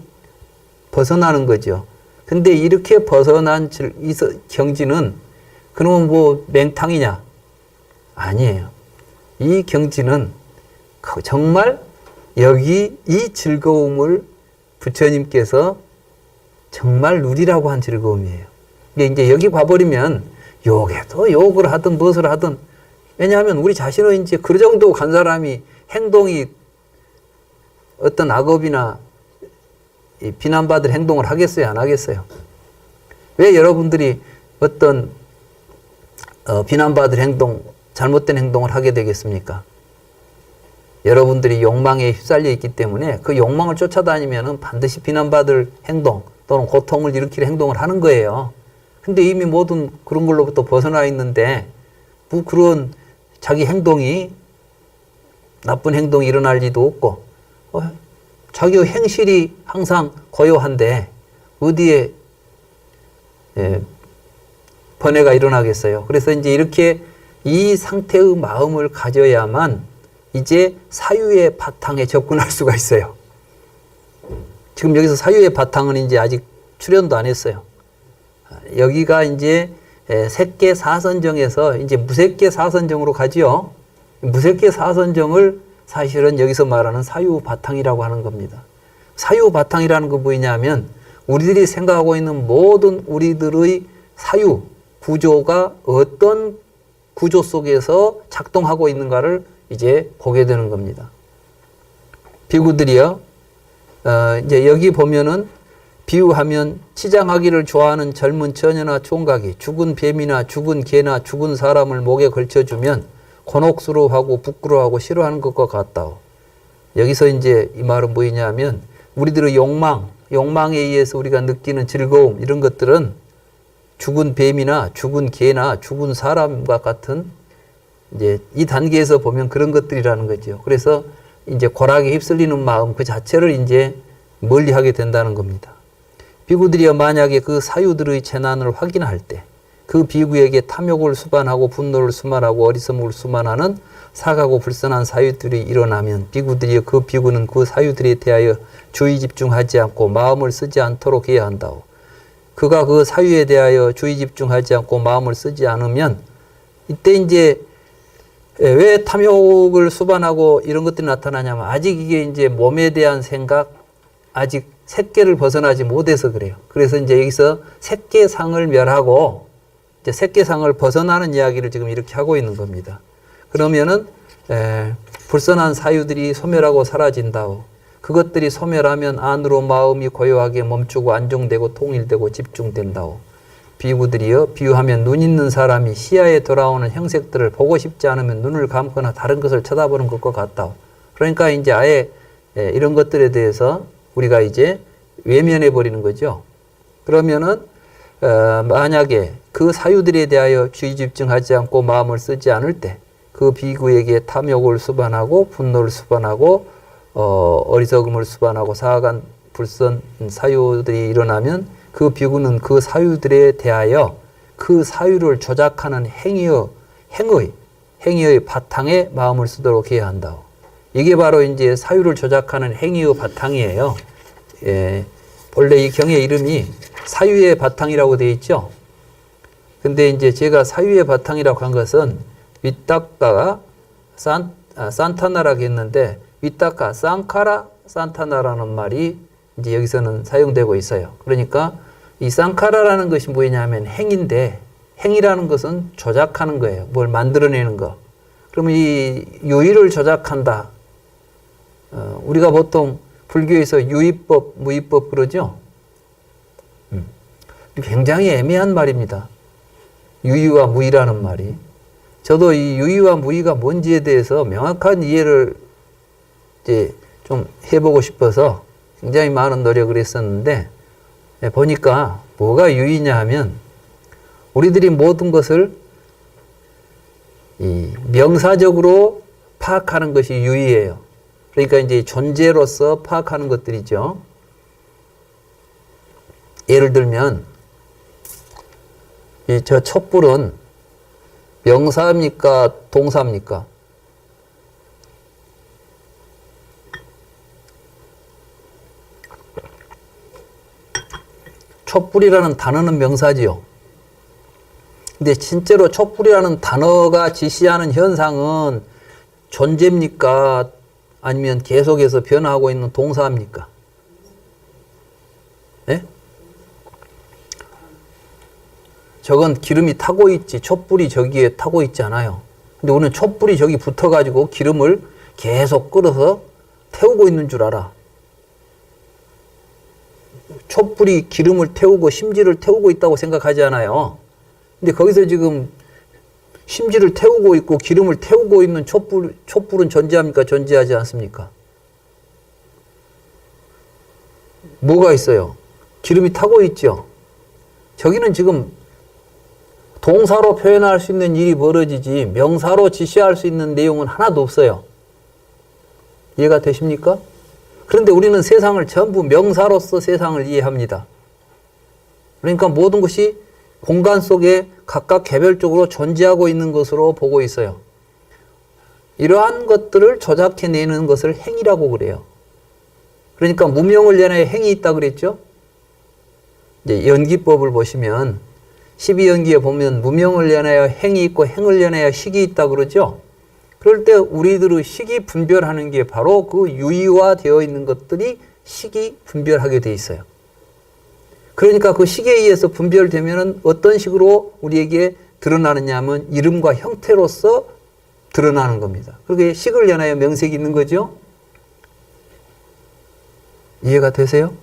벗어나는 거죠. 근데 이렇게 벗어난 이 경지는 그러면 뭐 맹탕이냐? 아니에요. 이 경지는 정말 여기 이 즐거움을 부처님께서 정말 누리라고 한 즐거움이에요. 이제 여기 봐버리면 욕에도 욕을 하든 무엇을 하든, 왜냐하면 우리 자신은 이제 그 정도 간 사람이 행동이 어떤 악업이나 비난받을 행동을 하겠어요, 안 하겠어요? 왜 여러분들이 어떤 비난받을 행동, 잘못된 행동을 하게 되겠습니까? 여러분들이 욕망에 휩쓸려 있기 때문에 그 욕망을 쫓아다니면 반드시 비난받을 행동 또는 고통을 일으킬 행동을 하는 거예요. 근데 이미 모든 그런 걸로부터 벗어나 있는데 뭐 그런 자기 행동이 나쁜 행동이 일어날 리도 없고 자기 행실이 항상 고요한데 어디에 번뇌가 일어나겠어요. 그래서 이제 이렇게 이 상태의 마음을 가져야만 이제 사유의 바탕에 접근할 수가 있어요. 지금 여기서 사유의 바탕은 이제 아직 출연도 안 했어요. 여기가 이제 색계 사선정에서 이제 무색계 사선정으로 가지요. 무색계 사선정을 사실은 여기서 말하는 사유 바탕이라고 하는 겁니다. 사유 바탕이라는 거 뭐냐면 우리들이 생각하고 있는 모든 우리들의 사유 구조가 어떤 구조 속에서 작동하고 있는가를 이제 보게 되는 겁니다. 비구들이요. 이제 여기 보면은 비유하면 치장하기를 좋아하는 젊은 처녀나 총각이 죽은 뱀이나 죽은 개나 죽은 사람을 목에 걸쳐주면 곤혹스러워하고 부끄러워하고 싫어하는 것과 같다오. 여기서 이제 이 말은 뭐냐면 우리들의 욕망에 의해서 우리가 느끼는 즐거움 이런 것들은 죽은 뱀이나 죽은 개나 죽은 사람과 같은 이제 이 단계에서 보면 그런 것들이라는 거죠. 그래서 이제 고락에 휩쓸리는 마음 그 자체를 이제 멀리하게 된다는 겁니다. 비구들이여 만약에 그 사유들의 재난을 확인할 때 그 비구에게 탐욕을 수반하고 분노를 수반하고 어리석음을 수반하는 사가고 불선한 사유들이 일어나면 비구들이여 그 비구는 그 사유들에 대하여 주의 집중하지 않고 마음을 쓰지 않도록 해야 한다오. 그가 그 사유에 대하여 주의 집중하지 않고 마음을 쓰지 않으면 이때 이제 왜 탐욕을 수반하고 이런 것들이 나타나냐면 아직 이게 이제 몸에 대한 생각 아직 색계를 벗어나지 못해서 그래요. 그래서 이제 여기서 색계상을 멸하고 이제 색계상을 벗어나는 이야기를 지금 이렇게 하고 있는 겁니다. 그러면은 불선한 사유들이 소멸하고 사라진다오. 그것들이 소멸하면 안으로 마음이 고요하게 멈추고 안정되고 통일되고 집중된다오. 비구들이여 비유하면 눈 있는 사람이 시야에 돌아오는 형색들을 보고 싶지 않으면 눈을 감거나 다른 것을 쳐다보는 것과 같다오. 그러니까 이제 아예 이런 것들에 대해서 우리가 이제 외면해 버리는 거죠. 그러면은 만약에 그 사유들에 대하여 주의 집중하지 않고 마음을 쓰지 않을 때 그 비구에게 탐욕을 수반하고 분노를 수반하고 어리석음을 수반하고 사악한 불선 사유들이 일어나면 그 비구는 그 사유들에 대하여 그 사유를 조작하는 행위의 바탕에 마음을 쓰도록 해야 한다. 이게 바로 이제 사유를 조작하는 행위의 바탕이에요. 본래 이 경의 이름이 사유의 바탕이라고 되어 있죠. 근데 이제 제가 사유의 바탕이라고 한 것은 위타카가 산타나라고 했는데 위타카, 상카라, 산타나라는 말이 이제 여기서는 사용되고 있어요. 그러니까 이 상카라라는 것이 뭐냐면 행인데 행이라는 것은 조작하는 거예요. 뭘 만들어내는 거. 그러면 이 유의를 조작한다. 우리가 보통 불교에서 유의법, 무의법 그러죠. 굉장히 애매한 말입니다. 유의와 무의라는 말이. 저도 이 유의와 무의가 뭔지에 대해서 명확한 이해를 이제 좀 해보고 싶어서 굉장히 많은 노력을 했었는데 보니까 뭐가 유의냐 하면 우리들이 모든 것을 이 명사적으로 파악하는 것이 유의예요. 그러니까 이제 존재로서 파악하는 것들이죠. 예를 들면 저 촛불은 명사입니까? 동사입니까? 촛불이라는 단어는 명사지요. 근데 실제로 촛불이라는 단어가 지시하는 현상은 존재입니까? 아니면 계속해서 변화하고 있는 동사입니까? 네? 저건 기름이 타고 있지 촛불이 저기에 타고 있지 않아요. 근데 우리는 촛불이 저기 붙어가지고 기름을 계속 끌어서 태우고 있는 줄 알아. 촛불이 기름을 태우고 심지를 태우고 있다고 생각하지 않아요. 근데 거기서 지금 심지를 태우고 있고 기름을 태우고 있는 촛불은 존재합니까? 존재하지 않습니까? 뭐가 있어요? 기름이 타고 있죠. 저기는 지금 동사로 표현할 수 있는 일이 벌어지지 명사로 지시할 수 있는 내용은 하나도 없어요. 이해가 되십니까? 그런데 우리는 세상을 전부 명사로서 세상을 이해합니다. 그러니까 모든 것이 공간 속에 각각 개별적으로 존재하고 있는 것으로 보고 있어요. 이러한 것들을 조작해내는 것을 행위라고 그래요. 그러니까 무명을 내나야 행위 있다 그랬죠? 이제 연기법을 보시면 12연기에 보면 무명을 내나야 행위 있고 행을 내나야 식이 있다 그러죠? 그럴 때 우리들의 식이 분별하는 게 바로 그 유의화되어 있는 것들이 식이 분별하게 돼 있어요. 그러니까 그 식에 의해서 분별되면 어떤 식으로 우리에게 드러나느냐 하면 이름과 형태로서 드러나는 겁니다. 그렇게 식을 내나야 명색이 있는 거죠? 이해가 되세요?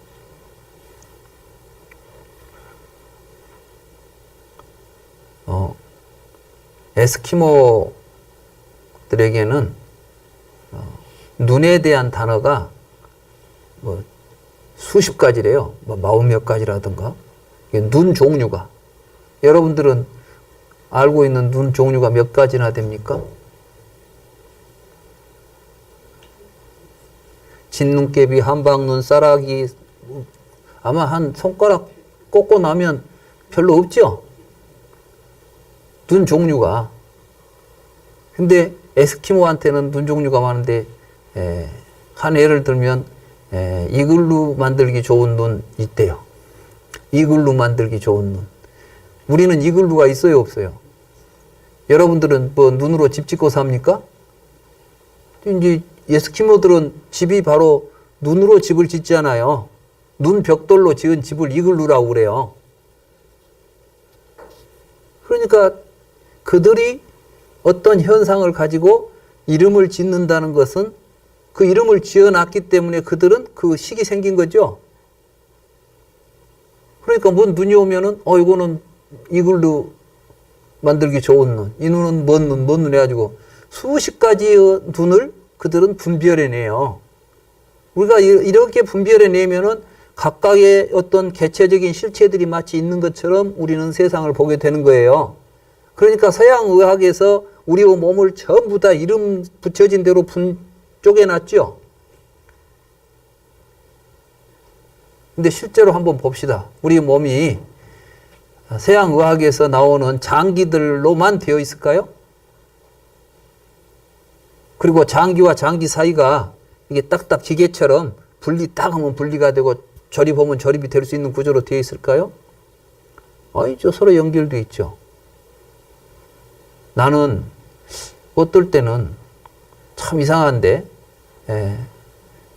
에스키모들에게는 눈에 대한 단어가 뭐 수십 가지래요. 뭐 40몇 가지라든가. 눈 종류가. 여러분들은 알고 있는 눈 종류가 몇 가지나 됩니까? 진눈깨비, 한방눈, 쌀아기, 아마 한 손가락 꽂고 나면 별로 없죠? 눈 종류가. 근데 에스키모한테는 눈 종류가 많은데, 한 예를 들면, 이글루 만들기 좋은 눈 있대요. 이글루 만들기 좋은 눈. 우리는 이글루가 있어요, 없어요? 여러분들은 뭐 눈으로 집 짓고 삽니까? 이제 에스키모들은 집이 바로 눈으로 집을 짓잖아요. 눈 벽돌로 지은 집을 이글루라고 그래요. 그러니까 그들이 어떤 현상을 가지고 이름을 짓는다는 것은 그 이름을 지어놨기 때문에 그들은 그 식이 생긴 거죠. 그러니까 뭔 눈이 오면은 이거는 이글루 만들기 좋은 눈, 이 눈은 뭔 눈 해가지고 수십 가지의 눈을 그들은 분별해내요. 우리가 이렇게 분별해내면은 각각의 어떤 개체적인 실체들이 마치 있는 것처럼 우리는 세상을 보게 되는 거예요. 그러니까 서양 의학에서 우리의 몸을 전부 다 이름 붙여진 대로 쪼개놨죠. 근데 실제로 한번 봅시다. 우리 몸이 서양 의학에서 나오는 장기들로만 되어 있을까요? 그리고 장기와 장기 사이가 이게 딱딱 기계처럼 분리 딱 하면 분리가 되고 조립하면 조립이 될 수 있는 구조로 되어 있을까요? 아니죠. 서로 연결되어 있죠. 나는 어떨 때는 참 이상한데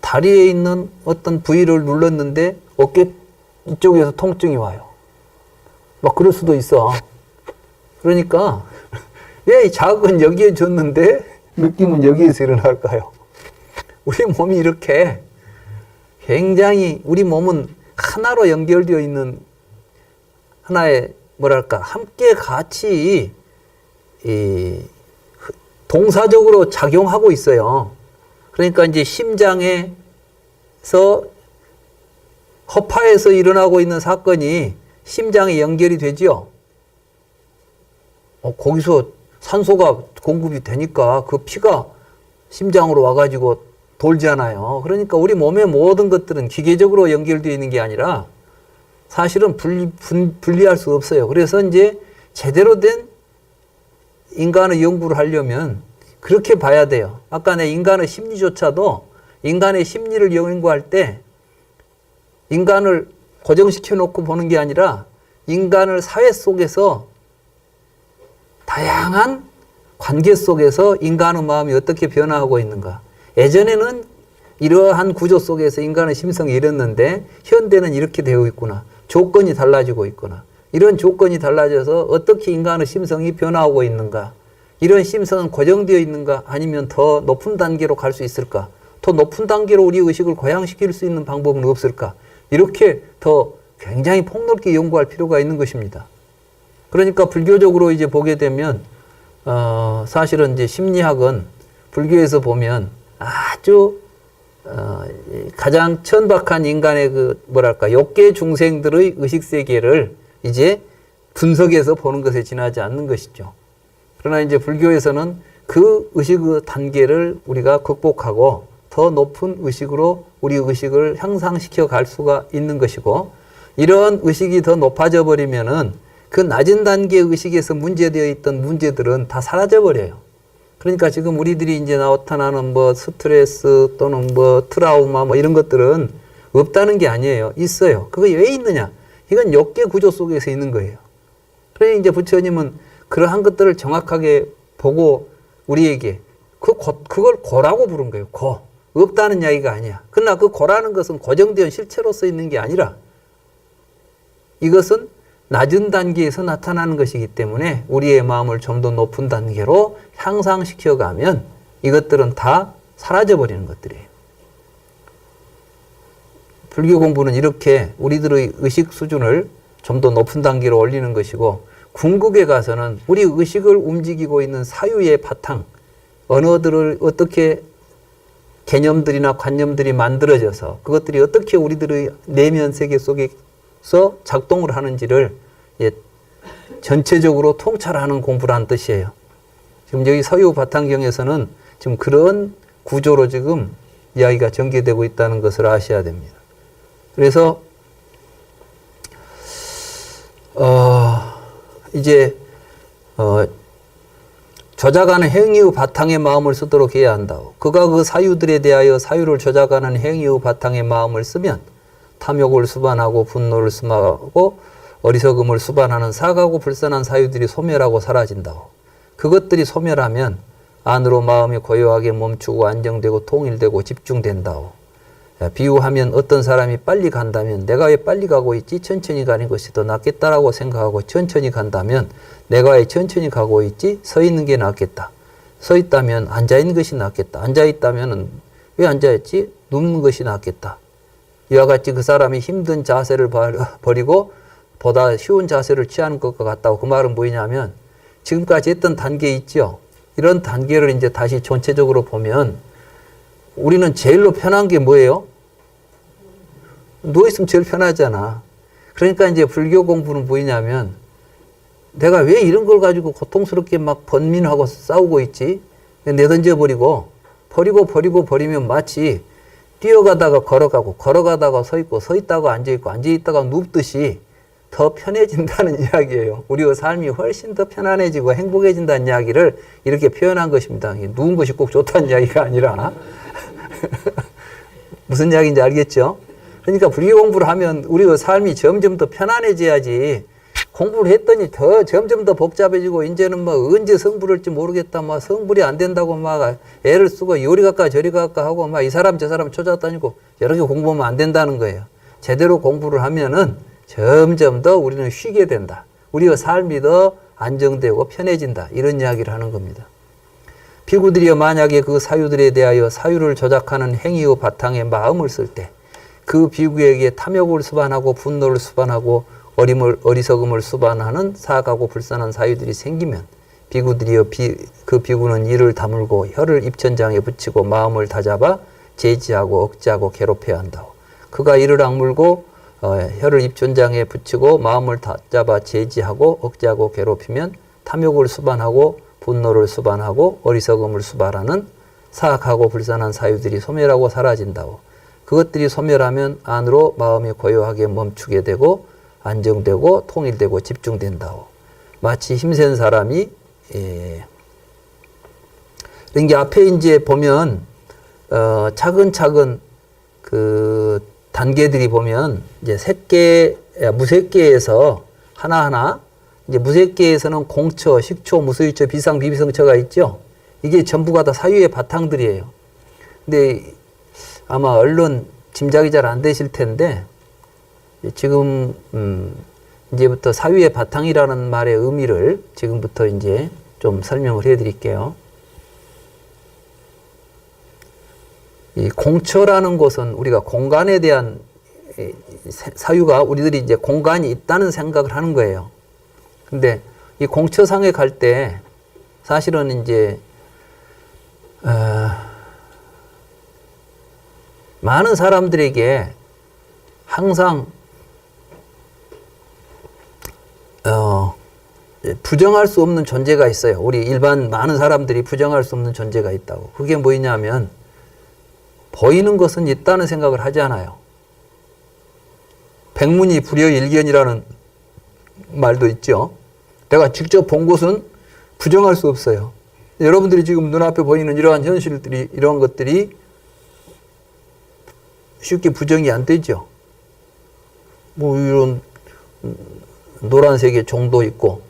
다리에 있는 어떤 부위를 눌렀는데 어깨 이쪽에서 통증이 와요. 막 그럴 수도 있어. 그러니까 왜 이 자극은 여기에 줬는데 느낌은 여기에서 일어날까요? 우리 몸이 이렇게 굉장히 우리 몸은 하나로 연결되어 있는 하나의 뭐랄까 함께 같이 동사적으로 작용하고 있어요. 그러니까 이제 심장에서 허파에서 일어나고 있는 사건이 심장에 연결이 되죠. 거기서 산소가 공급이 되니까 그 피가 심장으로 와가지고 돌잖아요. 그러니까 우리 몸의 모든 것들은 기계적으로 연결되어 있는 게 아니라 사실은 분리할 수 없어요. 그래서 이제 제대로 된 인간의 연구를 하려면 그렇게 봐야 돼요. 아까 내 인간의 심리조차도 인간의 심리를 연구할 때 인간을 고정시켜 놓고 보는 게 아니라 인간을 사회 속에서 다양한 관계 속에서 인간의 마음이 어떻게 변화하고 있는가. 예전에는 이러한 구조 속에서 인간의 심성이 이랬는데 현대는 이렇게 되어 있구나. 조건이 달라지고 있구나. 이런 조건이 달라져서 어떻게 인간의 심성이 변화하고 있는가. 이런 심성은 고정되어 있는가 아니면 더 높은 단계로 갈 수 있을까. 더 높은 단계로 우리 의식을 고양시킬 수 있는 방법은 없을까. 이렇게 더 굉장히 폭넓게 연구할 필요가 있는 것입니다. 그러니까 불교적으로 이제 보게 되면 사실은 이제 심리학은 불교에서 보면 아주 가장 천박한 인간의 그 뭐랄까 욕계 중생들의 의식 세계를 이제 분석해서 보는 것에 지나지 않는 것이죠. 그러나 이제 불교에서는 그 의식의 단계를 우리가 극복하고 더 높은 의식으로 우리 의식을 향상시켜 갈 수가 있는 것이고, 이런 의식이 더 높아져 버리면은 그 낮은 단계 의식에서 문제되어 있던 문제들은 다 사라져 버려요. 그러니까 지금 우리들이 이제 나타나는 뭐 스트레스 또는 뭐 트라우마 뭐 이런 것들은 없다는 게 아니에요. 있어요. 그거 왜 있느냐? 이건 욕계 구조 속에서 있는 거예요. 그래 이제 부처님은 그러한 것들을 정확하게 보고 우리에게 그걸 고라고 부른 거예요. 고. 없다는 이야기가 아니야. 그러나 그 고라는 것은 고정된 실체로서 있는 게 아니라 이것은 낮은 단계에서 나타나는 것이기 때문에 우리의 마음을 좀 더 높은 단계로 향상시켜 가면 이것들은 다 사라져 버리는 것들이에요. 불교 공부는 이렇게 우리들의 의식 수준을 좀 더 높은 단계로 올리는 것이고, 궁극에 가서는 우리 의식을 움직이고 있는 사유의 바탕, 언어들을 어떻게 개념들이나 관념들이 만들어져서 그것들이 어떻게 우리들의 내면 세계 속에서 작동을 하는지를 전체적으로 통찰하는 공부라는 뜻이에요. 지금 여기 서유 바탕경에서는 지금 그런 구조로 지금 이야기가 전개되고 있다는 것을 아셔야 됩니다. 그래서 이제 조작하는 행위의 바탕에 마음을 쓰도록 해야 한다고. 그가 그 사유들에 대하여 사유를 조작하는 행위의 바탕에 마음을 쓰면 탐욕을 수반하고 분노를 수반하고 어리석음을 수반하는 사가고 불선한 사유들이 소멸하고 사라진다고. 그것들이 소멸하면 안으로 마음이 고요하게 멈추고 안정되고 통일되고 집중된다고. 비유하면 어떤 사람이 빨리 간다면 내가 왜 빨리 가고 있지? 천천히 가는 것이 더 낫겠다라고 생각하고, 천천히 간다면 내가 왜 천천히 가고 있지? 서 있는 게 낫겠다. 서 있다면 앉아 있는 것이 낫겠다. 앉아 있다면 왜 앉아 있지? 눕는 것이 낫겠다. 이와 같이 그 사람이 힘든 자세를 버리고 보다 쉬운 자세를 취하는 것과 같다고. 그 말은 뭐냐면 지금까지 했던 단계 있죠. 이런 단계를 이제 다시 전체적으로 보면 우리는 제일로 편한 게 뭐예요? 누워있으면 제일 편하잖아. 그러니까 이제 불교 공부는 뭐냐면 내가 왜 이런 걸 가지고 고통스럽게 막 번민하고 싸우고 있지? 내던져버리고 버리면 마치 뛰어가다가 걸어가다가 서 있고, 서 있다가 앉아 있고, 앉아 있다가 눕듯이 더 편해진다는 이야기예요. 우리의 삶이 훨씬 더 편안해지고 행복해진다는 이야기를 이렇게 표현한 것입니다. 누운 것이 꼭 좋다는 이야기가 아니라 무슨 이야기인지 알겠죠? 그러니까 불교 공부를 하면 우리의 삶이 점점 더 편안해져야지. 공부를 했더니 더 점점 더 복잡해지고 이제는 뭐 언제 성불할지 모르겠다, 막 성불이 안 된다고 막 애를 쓰고 요리 갈까 저리 갈까 하고 막 이 사람 저 사람 찾아다니고 여러 개 공부하면 안 된다는 거예요. 제대로 공부를 하면은 점점 더 우리는 쉬게 된다. 우리의 삶이 더 안정되고 편해진다. 이런 이야기를 하는 겁니다. 비구들이여 만약에 그 사유들에 대하여 사유를 조작하는 행위의 바탕에 마음을 쓸 때 그 비구에게 탐욕을 수반하고 분노를 수반하고 어리석음을 수반하는 사악하고 불선한 사유들이 생기면 비구들이여 그 비구는 이를 다물고 혀를 입천장에 붙이고 마음을 다잡아 제지하고 억제하고 괴롭혀야 한다고. 그가 이를 악물고 혀를 입천장에 붙이고 마음을 다잡아 제지하고 억제하고 괴롭히면 탐욕을 수반하고 분노를 수반하고 어리석음을 수반하는 사악하고 불선한 사유들이 소멸하고 사라진다고. 그것들이 소멸하면 안으로 마음이 고요하게 멈추게 되고 안정되고 통일되고 집중된다고. 마치 힘센 사람이 예. 그러니까 앞에 이제 보면 차근차근 그 단계들이 보면 이제 색계, 무색계에서 하나하나 이제 무색계에서는 공처, 식초, 무수유처, 비상, 비비성처가 있죠. 이게 전부가 다 사유의 바탕들이에요. 근데 아마 얼른 짐작이 잘 안 되실 텐데 지금 이제부터 사유의 바탕이라는 말의 의미를 지금부터 이제 좀 설명을 해 드릴게요. 이 공처라는 것은 우리가 공간에 대한 사유가 우리들이 이제 공간이 있다는 생각을 하는 거예요. 근데 이 공처상에 갈 때 사실은 이제 많은 사람들에게 항상 부정할 수 없는 존재가 있어요. 우리 일반 많은 사람들이 부정할 수 없는 존재가 있다고. 그게 뭐냐면 보이는 것은 있다는 생각을 하지 않아요. 백문이 불여일견이라는 말도 있죠. 내가 직접 본 것은 부정할 수 없어요. 여러분들이 지금 눈앞에 보이는 이러한 현실들이, 이러한 것들이 쉽게 부정이 안 되죠. 뭐 이런 노란색의 종도 있고,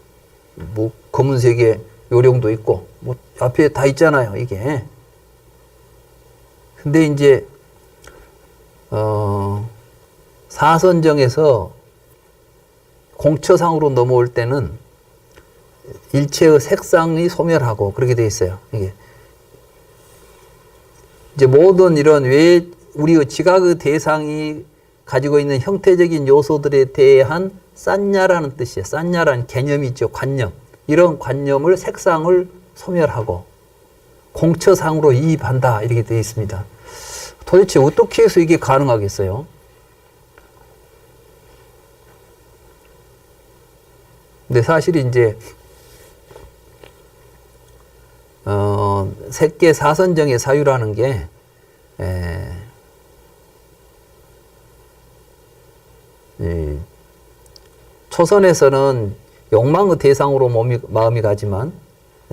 뭐 검은색의 요령도 있고, 뭐 앞에 다 있잖아요, 이게. 근데 이제 사선정에서 공처상으로 넘어올 때는 일체의 색상이 소멸하고 그렇게 돼 있어요. 이게 이제 모든 이런 우리의 지각의 대상이 가지고 있는 형태적인 요소들에 대한 싼냐라는 뜻이에요. 싼냐라는 개념이 있죠. 관념. 이런 관념을 색상을 소멸하고 공처상으로 이입한다. 이렇게 되어 있습니다. 도대체 어떻게 해서 이게 가능하겠어요? 근데 사실 이제 색계 사선정의 사유라는 게 초선에서는 욕망의 대상으로 마음이 가지만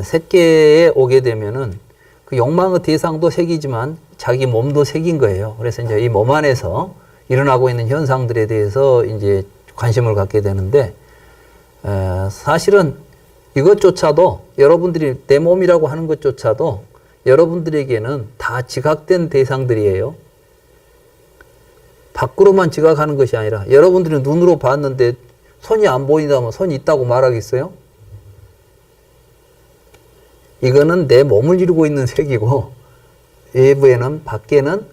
색계에 오게 되면은 그 욕망의 대상도 색이지만 자기 몸도 색인 거예요. 그래서 이제 이 몸 안에서 일어나고 있는 현상들에 대해서 이제 관심을 갖게 되는데 사실은 이것조차도 여러분들이 내 몸이라고 하는 것조차도 여러분들에게는 다 지각된 대상들이에요. 밖으로만 지각하는 것이 아니라 여러분들이 눈으로 봤는데 손이 안 보인다면 손이 있다고 말하겠어요? 이거는 내 몸을 이루고 있는 색이고 외부에는 밖에는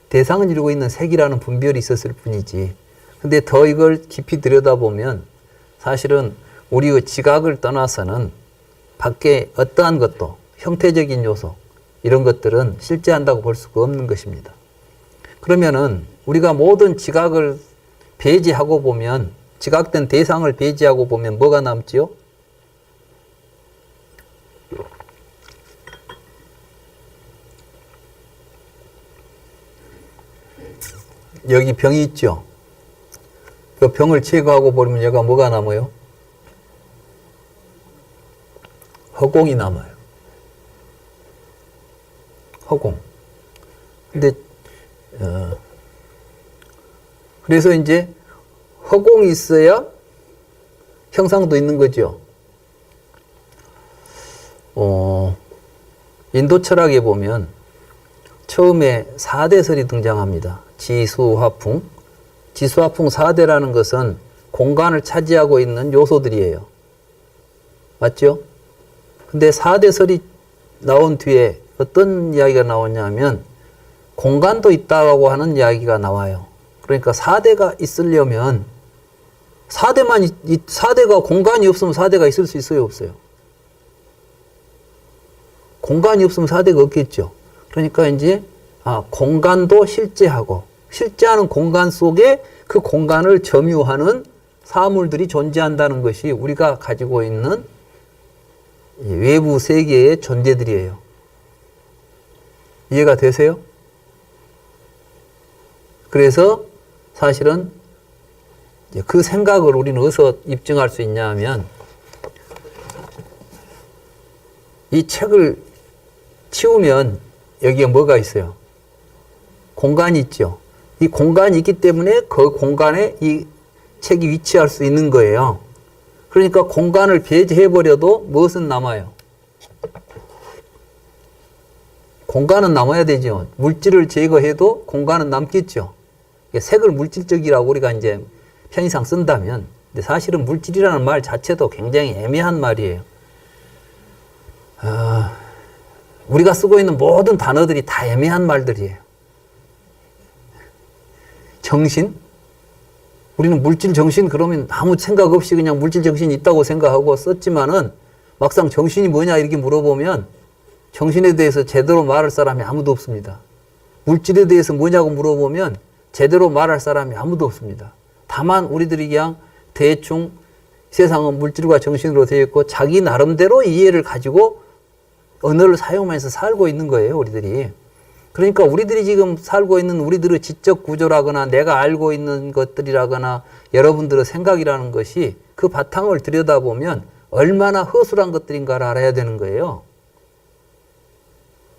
대상을 이루고 있는 색이라는 분별이 있었을 뿐이지. 근데 더 이걸 깊이 들여다보면 사실은 우리의 지각을 떠나서는 밖에 어떠한 것도 형태적인 요소 이런 것들은 실제한다고 볼 수가 없는 것입니다. 그러면은 우리가 모든 지각을 배제하고 보면 지각된 대상을 배제하고 보면 뭐가 남지요? 여기 병이 있죠. 그 병을 제거하고 버리면 여기가 뭐가 남아요? 허공이 남아요. 허공. 근데 그래서 이제 허공이 있어야 형상도 있는 거죠. 인도 철학에 보면 처음에 4대설이 등장합니다. 지수화풍. 지수화풍 4대라는 것은 공간을 차지하고 있는 요소들이에요. 맞죠? 근데 4대설이 나온 뒤에 어떤 이야기가 나오냐면 공간도 있다고 하는 이야기가 나와요. 그러니까 4대가 있으려면 4대가 공간이 없으면 4대가 있을 수 있어요, 없어요? 공간이 없으면 4대가 없겠죠. 그러니까 이제 공간도 실제하고 실제하는 공간 속에 그 공간을 점유하는 사물들이 존재한다는 것이 우리가 가지고 있는 외부 세계의 존재들이에요. 이해가 되세요? 그래서 사실은 그 생각을 우리는 어디서 입증할 수 있냐 하면 이 책을 치우면 여기에 뭐가 있어요? 공간이 있죠. 이 공간이 있기 때문에 그 공간에 이 책이 위치할 수 있는 거예요. 그러니까 공간을 배제해버려도 무엇은 남아요? 공간은 남아야 되죠. 물질을 제거해도 공간은 남겠죠. 색을 물질적이라고 우리가 이제 편의상 쓴다면, 근데 사실은 물질이라는 말 자체도 굉장히 애매한 말이에요. 우리가 쓰고 있는 모든 단어들이 다 애매한 말들이에요. 정신? 우리는 물질 정신 그러면 아무 생각 없이 그냥 물질 정신이 있다고 생각하고 썼지만은 막상 정신이 뭐냐 이렇게 물어보면 정신에 대해서 제대로 말할 사람이 아무도 없습니다. 물질에 대해서 뭐냐고 물어보면 제대로 말할 사람이 아무도 없습니다. 다만 우리들이 그냥 대충 세상은 물질과 정신으로 되어 있고 자기 나름대로 이해를 가지고 언어를 사용하면서 살고 있는 거예요, 우리들이. 그러니까 우리들이 지금 살고 있는 우리들의 지적 구조라거나 내가 알고 있는 것들이라거나 여러분들의 생각이라는 것이 그 바탕을 들여다보면 얼마나 허술한 것들인가를 알아야 되는 거예요.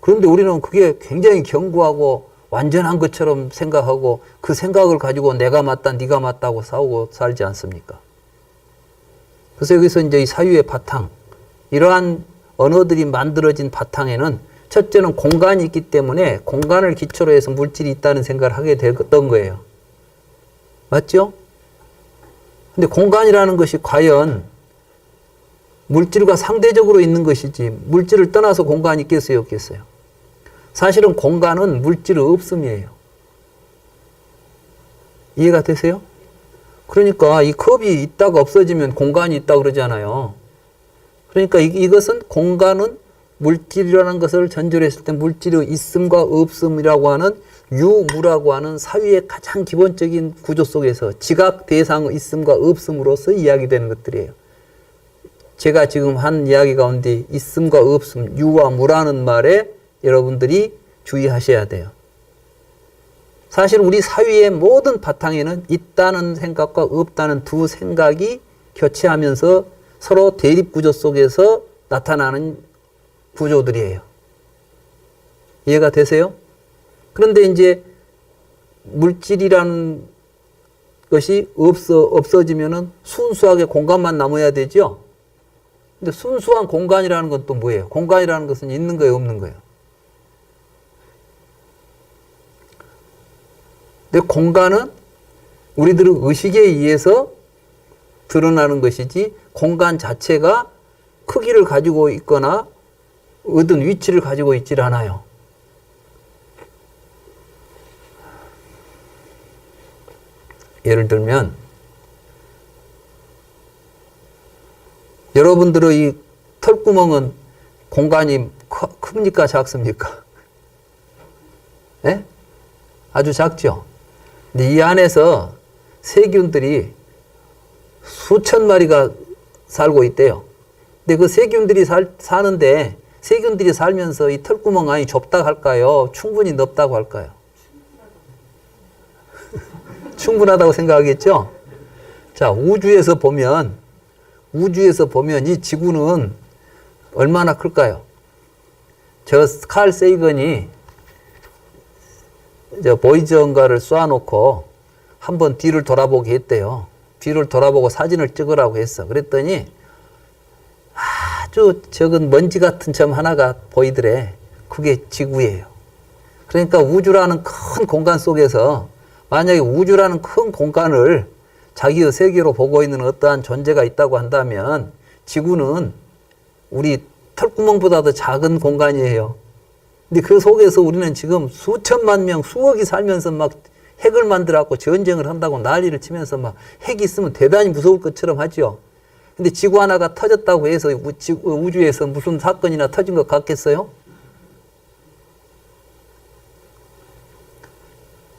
그런데 우리는 그게 굉장히 견고하고 완전한 것처럼 생각하고 그 생각을 가지고 내가 맞다, 네가 맞다고 싸우고 살지 않습니까? 그래서 여기서 이제 이 사유의 바탕, 이러한 언어들이 만들어진 바탕에는 첫째는 공간이 있기 때문에 공간을 기초로 해서 물질이 있다는 생각을 하게 됐던 거예요. 맞죠? 근데 공간이라는 것이 과연 물질과 상대적으로 있는 것이지 물질을 떠나서 공간이 있겠어요, 없겠어요? 사실은 공간은 물질의 없음이에요. 이해가 되세요? 그러니까 이 컵이 있다가 없어지면 공간이 있다 그러잖아요. 그러니까 이것은 공간은 물질이라는 것을 전제했을 때 물질의 있음과 없음이라고 하는 유무라고 하는 사유의 가장 기본적인 구조 속에서 지각 대상의 있음과 없음으로서 이야기되는 것들이에요. 제가 지금 한 이야기 가운데 있음과 없음, 유와 무라는 말에 여러분들이 주의하셔야 돼요. 사실 우리 사유의 모든 바탕에는 있다는 생각과 없다는 두 생각이 교체하면서 서로 대립 구조 속에서 나타나는 구조들이에요. 이해가 되세요? 그런데 이제 물질이라는 것이 없어지면은 순수하게 공간만 남아야 되죠? 근데 순수한 공간이라는 건 또 뭐예요? 공간이라는 것은 있는 거예요, 없는 거예요? 근데 공간은 우리들의 의식에 의해서 드러나는 것이지 공간 자체가 크기를 가지고 있거나 어떤 위치를 가지고 있질 않아요. 예를 들면 여러분들의 이 털구멍은 공간이 큽니까 작습니까? 네? 아주 작죠? 근데 이 안에서 세균들이 수천 마리가 살고 있대요. 근데 그 세균들이 사는데 세균들이 살면서 이 털구멍 안이 좁다고 할까요? 충분히 넓다고 할까요? 충분하다고 생각하겠죠? 자, 우주에서 보면 이 지구는 얼마나 클까요? 저 칼 세이건이 보이저인가를 쏴놓고 한번 뒤를 돌아보게 했대요. 뒤를 돌아보고 사진을 찍으라고 했어. 그랬더니 아주 적은 먼지 같은 점 하나가 보이더래. 그게 지구예요. 그러니까 우주라는 큰 공간 속에서 만약에 우주라는 큰 공간을 자기의 세계로 보고 있는 어떠한 존재가 있다고 한다면 지구는 우리 털구멍보다도 작은 공간이에요. 근데 그 속에서 우리는 지금 수천만 명, 수억이 살면서 막 핵을 만들어갖고 전쟁을 한다고 난리를 치면서 막 핵이 있으면 대단히 무서울 것처럼 하죠. 근데 지구 하나가 터졌다고 해서 우주에서 무슨 사건이나 터진 것 같겠어요?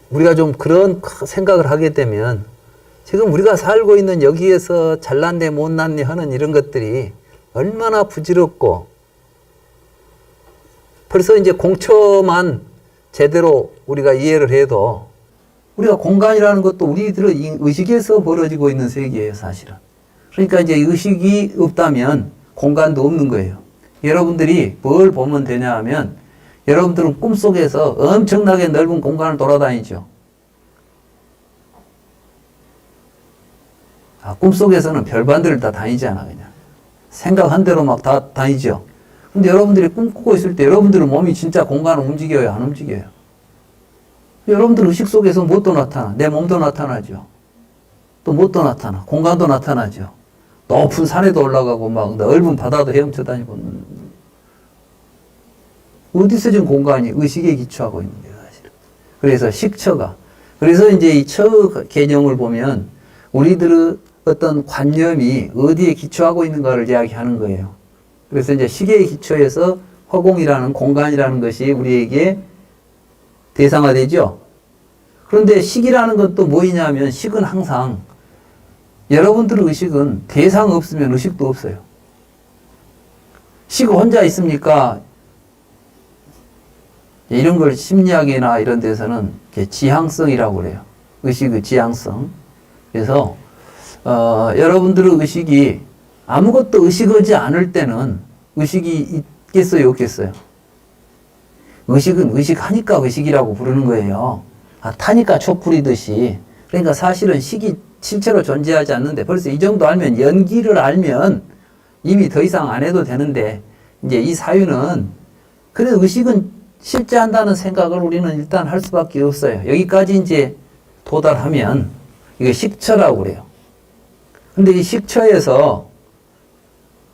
우리가 좀 그런 생각을 하게 되면 지금 우리가 살고 있는 여기에서 잘났네 못났네 하는 이런 것들이 얼마나 부질없고 벌써 이제 공처만 제대로 우리가 이해를 해도 우리가 공간이라는 것도 우리들의 의식에서 벌어지고 있는 세계예요, 사실은. 그러니까 이제 의식이 없다면 공간도 없는 거예요. 여러분들이 뭘 보면 되냐 하면 여러분들은 꿈속에서 엄청나게 넓은 공간을 돌아다니죠. 꿈속에서는 별반들을 다 다니잖아, 그냥. 생각한 대로 막 다 다니죠. 근데 여러분들이 꿈꾸고 있을 때 여러분들의 몸이 진짜 공간을 움직여요, 안 움직여요? 여러분들 의식 속에서 무엇도 나타나? 내 몸도 나타나죠. 또 무엇도 나타나? 공간도 나타나죠. 높은 산에도 올라가고 막 넓은 바다도 헤엄쳐 다니고. 어디서 지금 공간이 의식에 기초하고 있는 거예요, 사실은. 그래서 식처가. 그래서 이제 이 처 개념을 보면 우리들의 어떤 관념이 어디에 기초하고 있는가를 이야기하는 거예요. 그래서 이제 식의 기초에서 허공이라는 공간이라는 것이 우리에게 대상화되죠. 그런데 식이라는 건 또 뭐이냐면 식은 항상 여러분들의 의식은 대상 없으면 의식도 없어요. 식 혼자 있습니까? 이런 걸 심리학이나 이런 데서는 지향성이라고 그래요. 의식의 지향성. 그래서 여러분들의 의식이 아무것도 의식하지 않을 때는 의식이 있겠어요, 없겠어요? 의식은 의식하니까 의식이라고 부르는 거예요. 타니까 촛불이듯이. 그러니까 사실은 식이 실제로 존재하지 않는데 벌써 이 정도 알면, 연기를 알면 이미 더 이상 안 해도 되는데, 이제 이 사유는, 그래 의식은 실제한다는 생각을 우리는 일단 할 수밖에 없어요. 여기까지 이제 도달하면 이게 식처라고 그래요. 근데 이 식처에서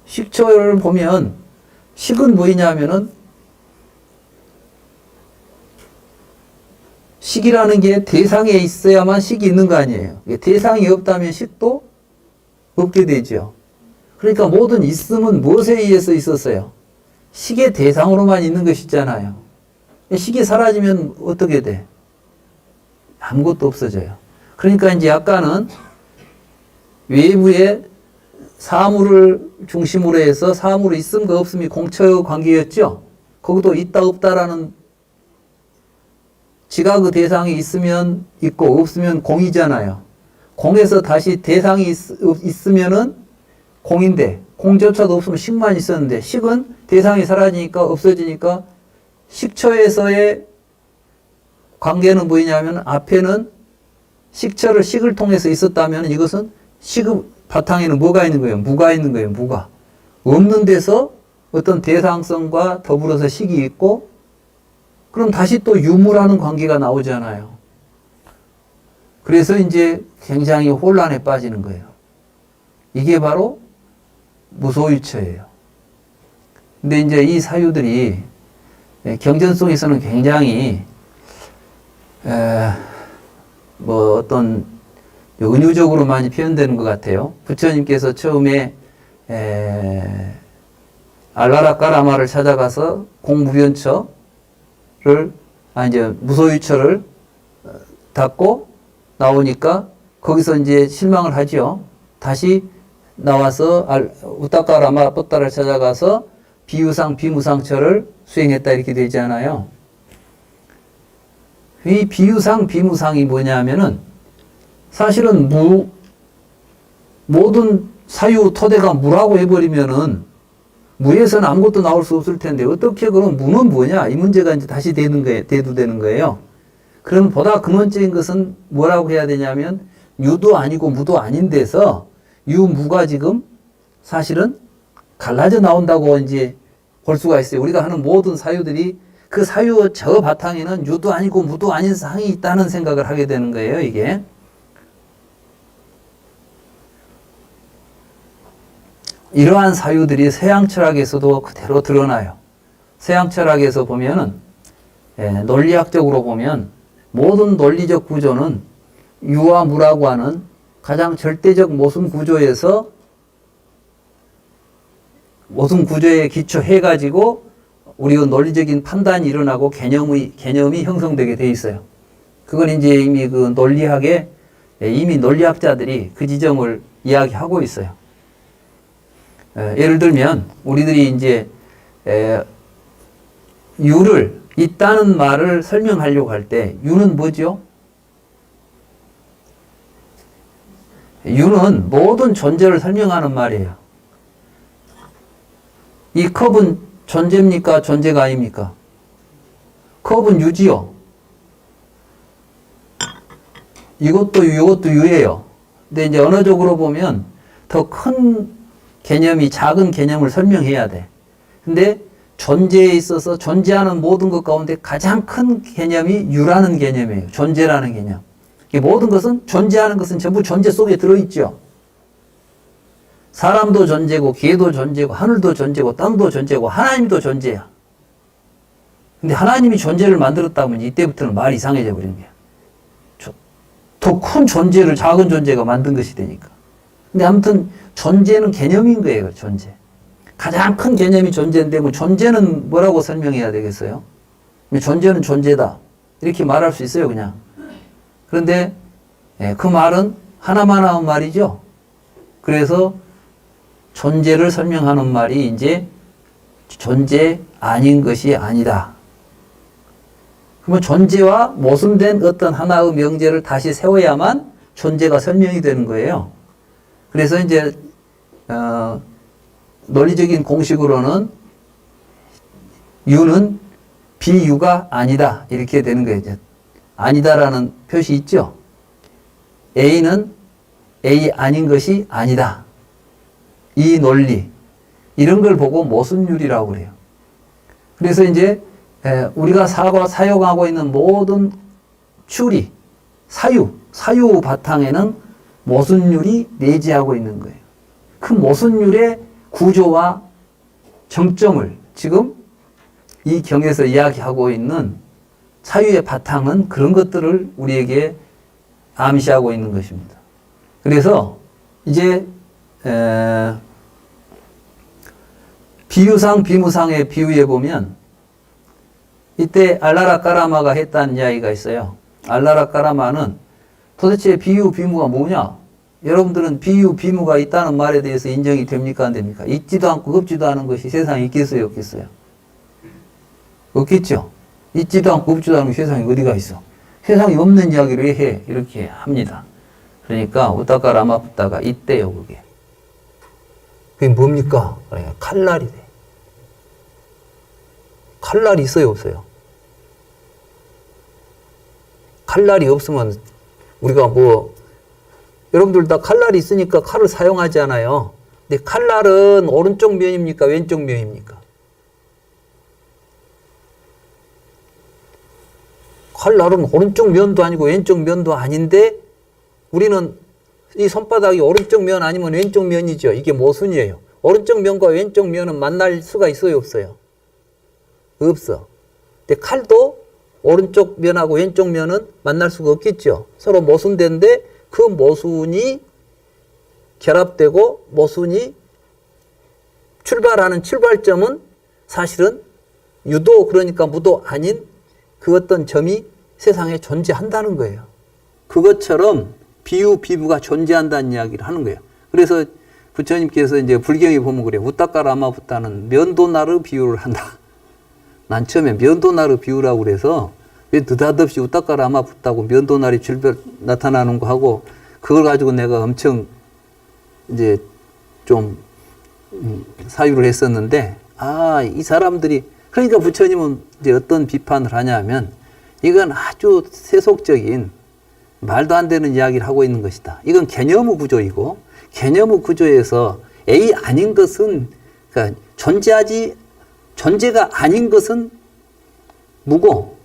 식처를 보면 식은 뭐냐면은 식이라는 게 대상에 있어야만 식이 있는 거 아니에요. 대상이 없다면 식도 없게 되죠. 그러니까 모든 있음은 무엇에 의해서 있었어요? 식의 대상으로만 있는 것이잖아요. 식이 사라지면 어떻게 돼? 아무것도 없어져요. 그러니까 이제 아까는 외부의 사물을 중심으로 해서 사물의 있음과 없음이 공처의 관계였죠. 거기도 있다 없다라는 지각의 대상이 있으면 있고 없으면 공이잖아요. 공에서 다시 대상이 있으면은 공인데, 공조차도 없으면 식만 있었는데, 식은 대상이 사라지니까 없어지니까 식처에서의 관계는 뭐냐면, 앞에는 식처를 식을 통해서 있었다면 이것은 식의 바탕에는 뭐가 있는 거예요? 무가 있는 거예요, 무가. 없는 데서 어떤 대상성과 더불어서 식이 있고, 그럼 다시 또 유무라는 관계가 나오잖아요. 그래서 이제 굉장히 혼란에 빠지는 거예요. 이게 바로 무소유처예요. 근데 이제 이 사유들이 경전송에서는 굉장히 어떤 은유적으로 많이 표현되는 것 같아요. 부처님께서 처음에 알라라까라마를 찾아가서 공무변처를 이제 무소유처를 닫고 나오니까 거기서 이제 실망을 하죠. 다시 나와서 우따까라마 뽀따를 찾아가서 비유상 비무상처를 수행했다 이렇게 되잖아요. 이 비유상 비무상이 뭐냐면은 사실은 모든 사유 토대가 무라고 해버리면은 무에서는 아무것도 나올 수 없을 텐데 어떻게 그럼 무는 뭐냐? 이 문제가 이제 다시 대두되는 거예요. 그럼 보다 근원적인 것은 뭐라고 해야 되냐면 유도 아니고 무도 아닌 데서 유무가 지금 사실은 갈라져 나온다고 이제 볼 수가 있어요. 우리가 하는 모든 사유들이 그 사유 저 바탕에는 유도 아니고 무도 아닌 상이 있다는 생각을 하게 되는 거예요, 이게. 이러한 사유들이 서양 철학에서도 그대로 드러나요. 서양 철학에서 보면은, 논리학적으로 보면 모든 논리적 구조는 유와 무라고 하는 가장 절대적 모순 구조에서 모순 구조에 기초해가지고 우리가 논리적인 판단이 일어나고 개념이 형성되게 돼 있어요. 그건 이제 이미 그 논리학에 이미 논리학자들이 그 지점을 이야기하고 있어요. 예를 들면 우리들이 이제 유를 있다는 말을 설명하려고 할 때 유는 뭐죠? 유는 모든 존재를 설명하는 말이에요. 이 컵은 존재입니까? 존재가 아닙니까? 컵은 유지요. 이것도 유예요. 근데 이제 언어적으로 보면 더 큰 개념이 작은 개념을 설명해야 돼. 근데 존재에 있어서 존재하는 모든 것 가운데 가장 큰 개념이 유라는 개념이에요. 존재라는 개념. 이 모든 것은 존재하는 것은 전부 존재 속에 들어있죠. 사람도 존재고 개도 존재고 하늘도 존재고 땅도 존재고 하나님도 존재야. 근데 하나님이 존재를 만들었다면 이때부터는 말이 이상해져 버리는 거야. 더 큰 존재를 작은 존재가 만든 것이 되니까. 근데 아무튼 존재는 개념인 거예요. 존재. 가장 큰 개념이 존재인데 뭐 존재는 뭐라고 설명해야 되겠어요? 존재는 존재다. 이렇게 말할 수 있어요. 그냥. 그런데 그 말은 하나만 하는 말이죠. 그래서 존재를 설명하는 말이 이제 존재 아닌 것이 아니다. 그러면 존재와 모순된 어떤 하나의 명제를 다시 세워야만 존재가 설명이 되는 거예요. 그래서 이제 논리적인 공식으로는 유는 비유가 아니다. 이렇게 되는 거예요. 이제 아니다라는 표시 있죠. A는 A 아닌 것이 아니다. 이 논리 이런 걸 보고 모순율이라고 그래요. 그래서 이제 우리가 사용하고 있는 모든 추리, 사유 바탕에는 모순율이 내재하고 있는 거예요. 그 모순율의 구조와 정점을 지금 이 경에서 이야기하고 있는 사유의 바탕은 그런 것들을 우리에게 암시하고 있는 것입니다. 그래서 이제 비유상 비무상의 비유에 보면 이때 알라라 까라마가 했다는 이야기가 있어요. 알라라 까라마는 도대체 비유 비무가 뭐냐? 여러분들은 비유 비무가 있다는 말에 대해서 인정이 됩니까? 안 됩니까? 있지도 않고 없지도 않은 것이 세상에 있겠어요? 없겠어요? 없겠죠? 있지도 않고 없지도 않은 세상에 어디가 있어? 세상에 없는 이야기를 왜 해? 이렇게 합니다. 그러니까 우다가 라마부다가 있대요. 그게 뭡니까? 그러니까 칼날이 돼. 칼날이 있어요? 없어요? 칼날이 없으면 우리가 여러분들 다 칼날이 있으니까 칼을 사용하지 않아요. 근데 칼날은 오른쪽 면입니까? 왼쪽 면입니까? 칼날은 오른쪽 면도 아니고 왼쪽 면도 아닌데 우리는 이 손바닥이 오른쪽 면 아니면 왼쪽 면이죠. 이게 모순이에요. 오른쪽 면과 왼쪽 면은 만날 수가 있어요? 없어요? 없어. 근데 칼도 오른쪽 면하고 왼쪽 면은 만날 수가 없겠죠. 서로 모순된데 그 모순이 결합되고 모순이 출발하는 출발점은 사실은 유도 그러니까 무도 아닌 그 어떤 점이 세상에 존재한다는 거예요. 그것처럼 비유 비무가 존재한다는 이야기를 하는 거예요. 그래서 부처님께서 이제 불경에 보면 그래요. 우따까라마부타는 면도나르 비유를 한다. 난 처음에 면도나르 비유라고 그래서 왜 느닷없이 우따까라마부타고 면도날이 줄별 나타나는 거 하고 그걸 가지고 내가 엄청 이제 좀 사유를 했었는데 이 사람들이 그러니까 부처님은 이제 어떤 비판을 하냐면 이건 아주 세속적인 말도 안 되는 이야기를 하고 있는 것이다. 이건 개념의 구조이고 개념의 구조에서 A 아닌 것은 그러니까 존재가 아닌 것은 무고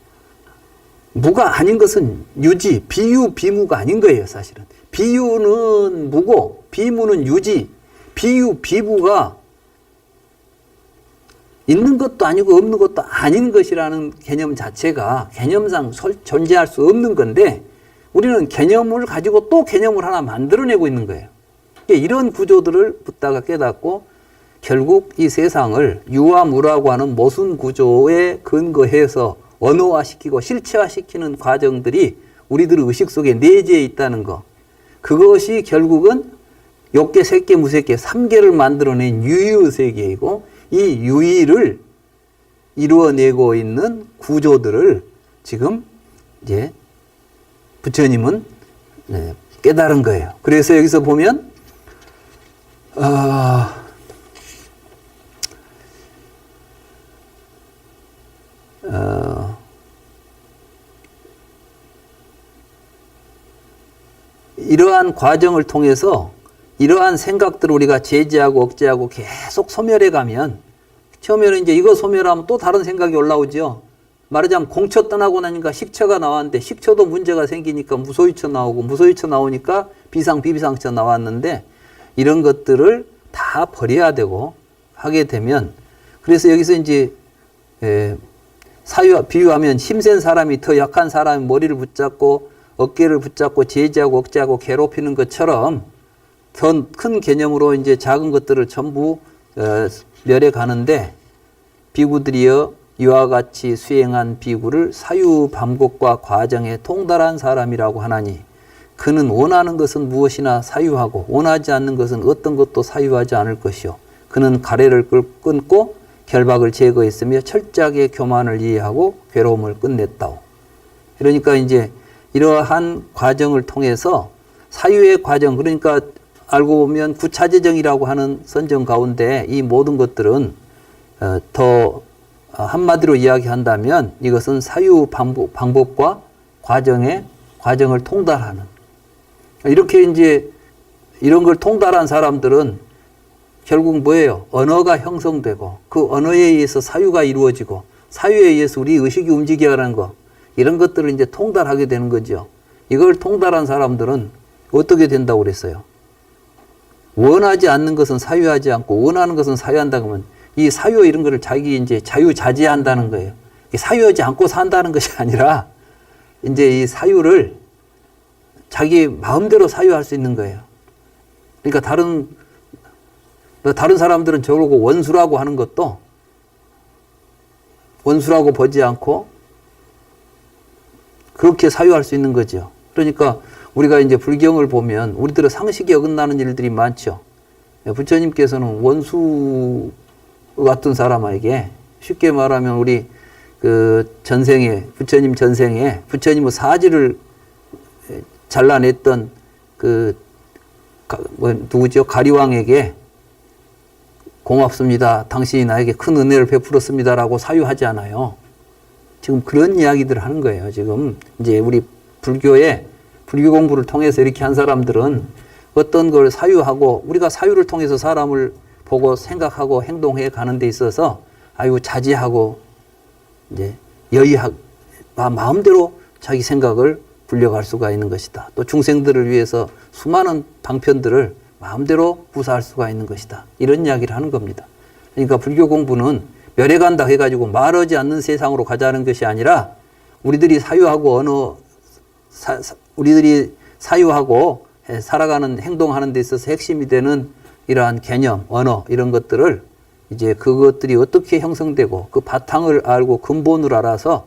무가 아닌 것은 유지, 비유, 비무가 아닌 거예요, 사실은. 비유는 무고, 비무는 유지, 비유, 비무가 있는 것도 아니고 없는 것도 아닌 것이라는 개념 자체가 개념상 존재할 수 없는 건데 우리는 개념을 가지고 또 개념을 하나 만들어내고 있는 거예요. 이런 구조들을 붓다가 깨닫고 결국 이 세상을 유와 무라고 하는 모순 구조에 근거해서 언어화시키고 실체화시키는 과정들이 우리들의 의식 속에 내재해 있다는 거. 그것이 결국은 욕계, 색계, 무색계, 3계를 만들어낸 유의의 세계이고 이 유의를 이루어내고 있는 구조들을 지금 이제 부처님은 깨달은 거예요. 그래서 여기서 보면 이러한 과정을 통해서 이러한 생각들을 우리가 제지하고 억제하고 계속 소멸해 가면 처음에는 이제 이거 소멸하면 또 다른 생각이 올라오죠. 말하자면 공처 떠나고 나니까 식처가 나왔는데 식처도 문제가 생기니까 무소유처 나오고 무소유처 나오니까 비상비비상처 나왔는데 이런 것들을 다 버려야 되고 하게 되면 그래서 여기서 이제 사유 비유하면 힘센 사람이 더 약한 사람이 머리를 붙잡고 어깨를 붙잡고 제지하고 억제하고 괴롭히는 것처럼 더 큰 개념으로 이제 작은 것들을 전부 멸해 가는데 비구들이여 이와 같이 수행한 비구를 사유 반복과 과정에 통달한 사람이라고 하나니 그는 원하는 것은 무엇이나 사유하고 원하지 않는 것은 어떤 것도 사유하지 않을 것이요 그는 가래를 끊고 결박을 제거했으며 철저하게 교만을 이해하고 괴로움을 끝냈다오. 그러니까 이제 이러한 과정을 통해서 사유의 과정 그러니까 알고 보면 구차재정이라고 하는 선정 가운데 이 모든 것들은 더 한마디로 이야기한다면 이것은 사유 방법과 과정을 통달하는 이렇게 이제 이런 걸 통달한 사람들은 결국 뭐예요? 언어가 형성되고 그 언어에 의해서 사유가 이루어지고 사유에 의해서 우리 의식이 움직여가는 거 이런 것들을 이제 통달하게 되는 거죠. 이걸 통달한 사람들은 어떻게 된다고 그랬어요? 원하지 않는 것은 사유하지 않고 원하는 것은 사유한다 그러면 이 사유 이런 거를 자기 이제 자유자재한다는 거예요. 사유하지 않고 산다는 것이 아니라 이제 이 사유를 자기 마음대로 사유할 수 있는 거예요. 그러니까 다른 사람들은 저러고 원수라고 하는 것도 원수라고 보지 않고 그렇게 사유할 수 있는 거죠. 그러니까 우리가 이제 불경을 보면 우리들의 상식이 어긋나는 일들이 많죠. 부처님께서는 원수 같은 사람에게 쉽게 말하면 우리 그 전생에 부처님 전생에 부처님의 사지를 잘라냈던 그 누구죠? 가리왕에게 고맙습니다. 당신이 나에게 큰 은혜를 베풀었습니다라고 사유하지 않아요. 지금 그런 이야기들을 하는 거예요. 지금 이제 우리 불교에 불교 공부를 통해서 이렇게 한 사람들은 어떤 걸 사유하고 우리가 사유를 통해서 사람을 보고 생각하고 행동해 가는 데 있어서 아유 자제하고 이제 여의하고 마음대로 자기 생각을 불려갈 수가 있는 것이다. 또 중생들을 위해서 수많은 방편들을 마음대로 부사할 수가 있는 것이다. 이런 이야기를 하는 겁니다. 그러니까 불교 공부는 멸해간다 해가지고 말하지 않는 세상으로 가자는 것이 아니라 우리들이 사유하고 우리들이 사유하고 살아가는 행동하는 데 있어서 핵심이 되는 이러한 개념, 언어 이런 것들을 이제 그것들이 어떻게 형성되고 그 바탕을 알고 근본을 알아서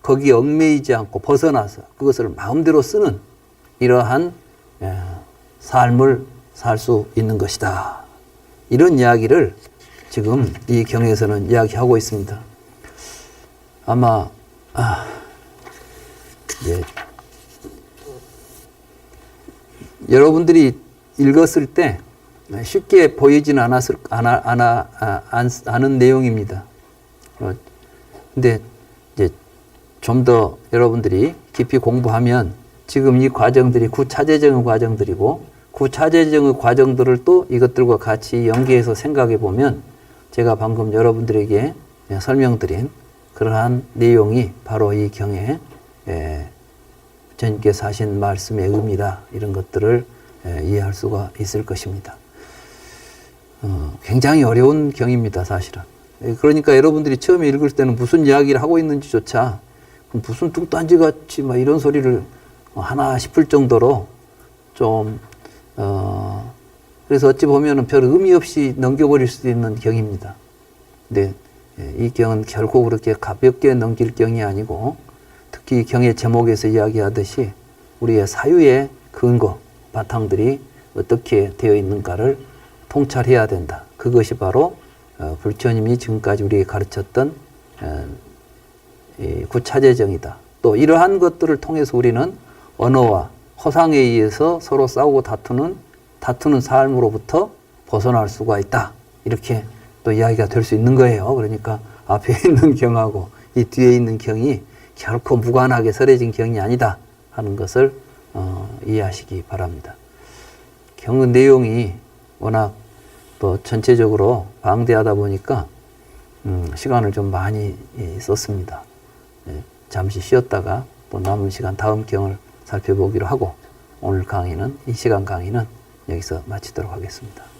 거기에 얽매이지 않고 벗어나서 그것을 마음대로 쓰는 이러한 삶을 살 수 있는 것이다. 이런 이야기를 지금 이 경에서는 이야기하고 있습니다. 아마 여러분들이 읽었을 때 쉽게 보이지는 않은 내용입니다. 근데 이제 좀 더 여러분들이 깊이 공부하면 지금 이 과정들이 구차재정의 과정들이고 구차재정의 과정들을 또 이것들과 같이 연계해서 생각해 보면 제가 방금 여러분들에게 설명드린 그러한 내용이 바로 이 경에 부처님께서 하신 말씀의 의미다. 이런 것들을 이해할 수가 있을 것입니다. 굉장히 어려운 경입니다. 사실은. 그러니까 여러분들이 처음에 읽을 때는 무슨 이야기를 하고 있는지조차 무슨 뚱딴지같이 막 이런 소리를 하나 싶을 정도로 좀 그래서 어찌 보면은 별 의미 없이 넘겨버릴 수도 있는 경입니다. 근데 이 경은 결코 그렇게 가볍게 넘길 경이 아니고 특히 경의 제목에서 이야기하듯이 우리의 사유의 근거, 바탕들이 어떻게 되어 있는가를 통찰해야 된다. 그것이 바로 부처님이 지금까지 우리에게 가르쳤던 구차재정이다. 또 이러한 것들을 통해서 우리는 언어와 허상에 의해서 서로 싸우고 다투는 삶으로부터 벗어날 수가 있다. 이렇게 또 이야기가 될 수 있는 거예요. 그러니까 앞에 있는 경하고 이 뒤에 있는 경이 결코 무관하게 설해진 경이 아니다 하는 것을 이해하시기 바랍니다. 경은 내용이 워낙 또 전체적으로 방대하다 보니까 시간을 좀 많이 썼습니다. 잠시 쉬었다가 또 남은 시간 다음 경을 살펴보기로 하고 오늘 강의는 이 시간 강의는 여기서 마치도록 하겠습니다.